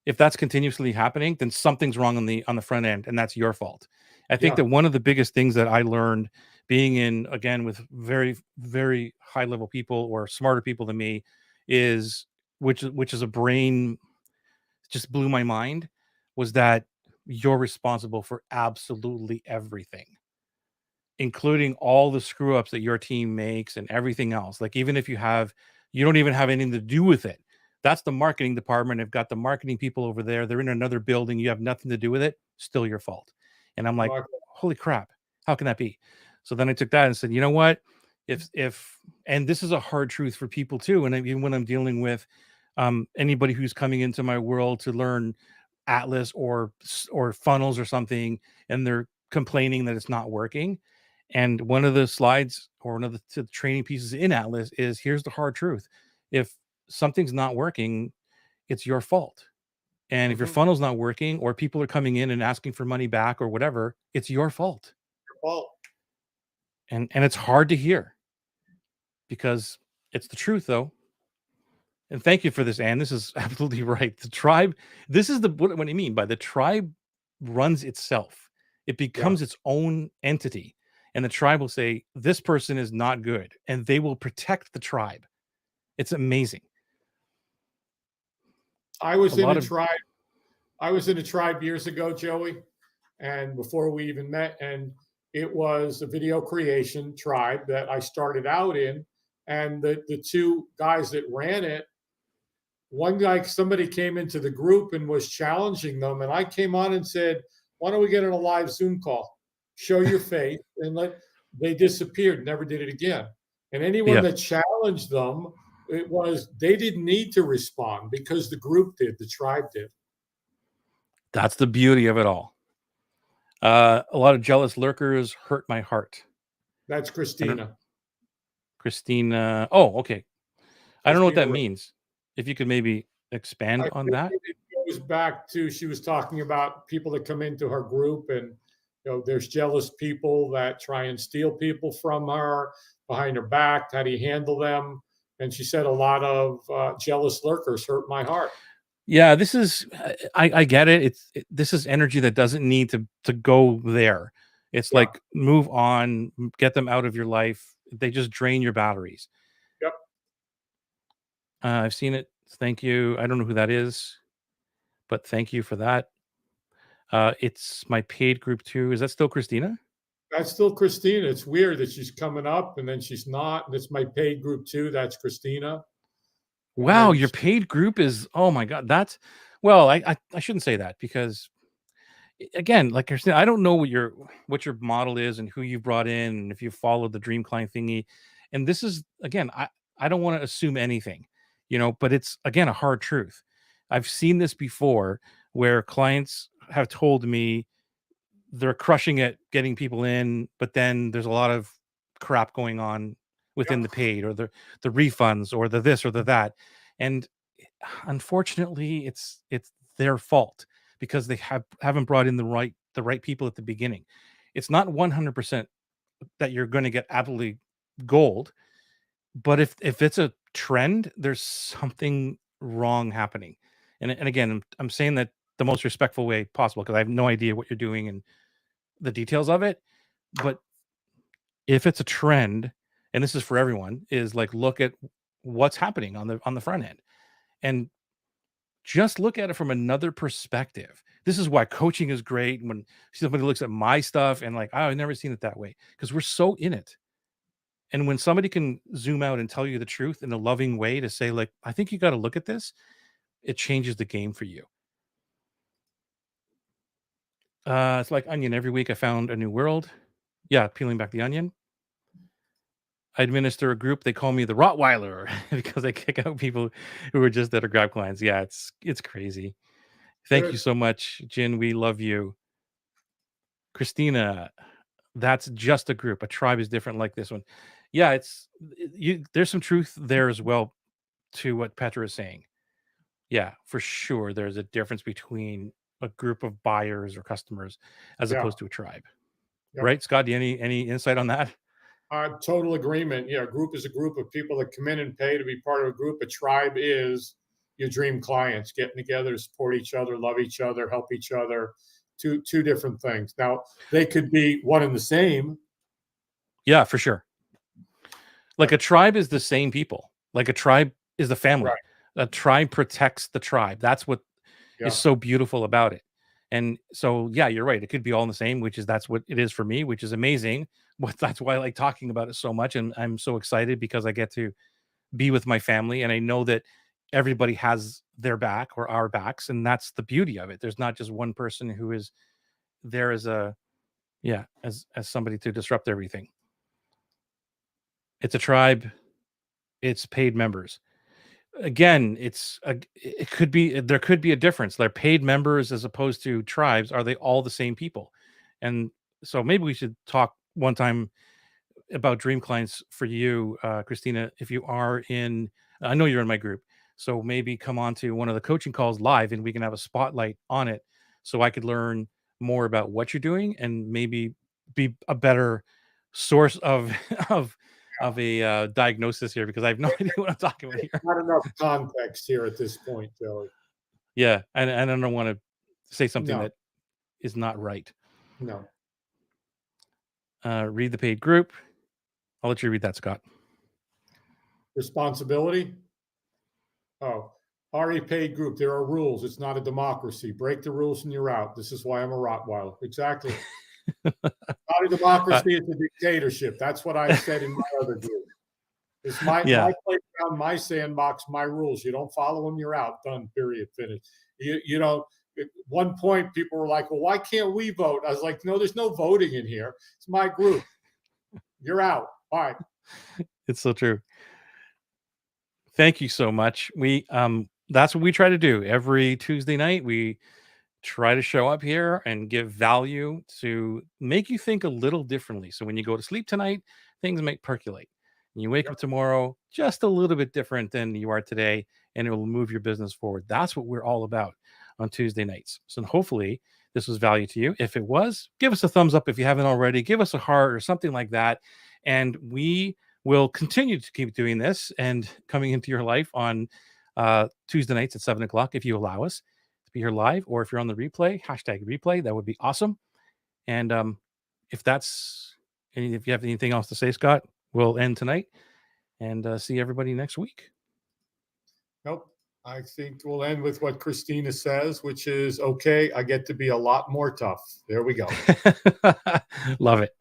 if that's continuously happening, then something's wrong on the front end, and that's your fault. I think Yeah. that one of the biggest things that I learned being in again with very, very high level people or smarter people than me is which is a brain just blew my mind was that you're responsible for absolutely everything, including all the screw ups that your team makes and everything else. Like even if you don't even have anything to do with it. That's the marketing department. They've got the marketing people over there. They're in another building. You have nothing to do with it. Still your fault. And I'm like, holy crap, how can that be? So then I took that and said, you know what? If and this is a hard truth for people too. And even when I'm dealing with anybody who's coming into my world to learn Atlas or funnels or something, and they're complaining that it's not working. And one of the slides or one of the training pieces in Atlas is here's the hard truth. If something's not working, it's your fault. And if your Mm-hmm. funnel's not working or people are coming in and asking for money back or whatever, it's your fault. Your fault. And it's hard to hear because it's the truth though. And thank you for this, Anne. This is absolutely right. The tribe, this is what I mean by the tribe runs itself. It becomes its own entity. And the tribe will say, this person is not good. And they will protect the tribe. It's amazing. I was in a tribe. I was in a tribe years ago, Joey, and before we even met, and it was a video creation tribe that I started out in. And the two guys that ran it, one guy, somebody came into the group and was challenging them. And I came on and said, why don't we get on a live Zoom call? Show your face. And they disappeared, never did it again. And anyone that challenged them, they didn't need to respond because the group did, the tribe did. That's the beauty of it all. A lot of jealous lurkers hurt my heart. That's Christina. Christina. Oh, okay. I don't know what that means. If you could maybe expand on that. It goes back to, she was talking about people that come into her group, and there's jealous people that try and steal people from her behind her back. How do you handle them? And she said a lot of jealous lurkers hurt my heart. Yeah, this is I get it. This is energy that doesn't need to go there. It's like move on, get them out of your life. They just drain your batteries. Yep. I've seen it. Thank you. I don't know who that is, but thank you for that. It's my paid group too. Is that still Christina? That's still Christina. It's weird that she's coming up and then she's not. And it's my paid group too. That's Christina. Wow, your paid group is, oh my God, that's, well, I shouldn't say that because again, like I said, I don't know what your model is and who you brought in and if you followed the dream client thingy. And this is again, I don't want to assume anything, but it's again a hard truth. I've seen this before where clients have told me they're crushing it getting people in, but then there's a lot of crap going on within the paid or the refunds or the this or the that. And unfortunately it's their fault because they haven't brought in the right people at the beginning. It's not 100% that you're going to get absolutely gold, but if it's a trend, there's something wrong happening. And again, I'm saying that the most respectful way possible because I have no idea what you're doing and the details of it. But if it's a trend, and this is for everyone, is like look at what's happening on the front end and just look at it from another perspective. This is why coaching is great. When somebody looks at my stuff and like, oh, I've never seen it that way, because we're so in it. And when somebody can zoom out and tell you the truth in a loving way to say, like, I think you got to look at this, it changes the game for you. It's like onion. Every week I found a new world. Yeah, peeling back the onion. I administer a group. They call me the Rottweiler because I kick out people who are just there to grab clients. Yeah, it's crazy. Thank you so much, Jin. We love you. Christina, that's just a group. A tribe is different like this one. yeah, there's some truth there as well to what Petra is saying. Yeah, for sure. There's a difference between a group of buyers or customers as Yeah. opposed to a tribe. Yep. Right, Scott? Any insight on that? Total agreement. Yeah, a group is a group of people that come in and pay to be part of a group. A tribe is your dream clients getting together to support each other, love each other, help each other. Two different things. Now they could be one and the same. Yeah, for sure. Like But a tribe is the same people. Like a tribe is the family. right. A tribe protects the tribe. That's what is Yeah. so beautiful about it. And so, yeah, you're right. It could be all in the same, which is that's what it is for me, which is amazing. But that's why I like talking about it so much. And I'm so excited because I get to be with my family. And I know that everybody has their back or our backs. And that's the beauty of it. There's not just one person who is there as a, yeah, as somebody to disrupt everything. It's a tribe, it's paid members. Again, it could be there could be a difference. They're paid members as opposed to tribes. Are they all the same people? And so maybe we should talk one time about dream clients for you, Christina. If you are in, I know you're in my group, so maybe come on to one of the coaching calls live, and we can have a spotlight on it, so I could learn more about what you're doing, and maybe be a better source of of a diagnosis here because I have no idea what I'm talking about here. Not enough context here at this point, Joey. Yeah, and I don't want to say something No, that is not right. no. Read the paid group. I'll let you read that, Scott. Responsibility. Oh, already paid group. There are rules. It's not a democracy. Break the rules and you're out. This is why I'm a Rottweiler. Exactly. Not a Uh, democracy. It's a dictatorship. That's what I said in my other group. It's my yeah, playground, my sandbox, my rules. You don't follow them, you're out. Done. Period. Finished. You know. At one point, people were like, "Well, why can't we vote?" I was like, "No, there's no voting in here. It's my group. You're out. Bye." it's so true. Thank you so much. We that's what we try to do every Tuesday night. We try to show up here and give value to make you think a little differently. So when you go to sleep tonight, things might percolate. And you wake Yep. up tomorrow just a little bit different than you are today, and it will move your business forward. That's what we're all about on Tuesday nights. So hopefully this was value to you. If it was, give us a thumbs up if you haven't already. Give us a heart or something like that. And we will continue to keep doing this and coming into your life on Tuesday nights at 7 o'clock if you allow us to be here live, or if you're on the replay, hashtag replay, that would be awesome. And if that's if you have anything else to say, Scott, we'll end tonight and see everybody next week. Nope. I think we'll end with what Christina says, which is okay. I get to be a lot more tough. There we go. Love it.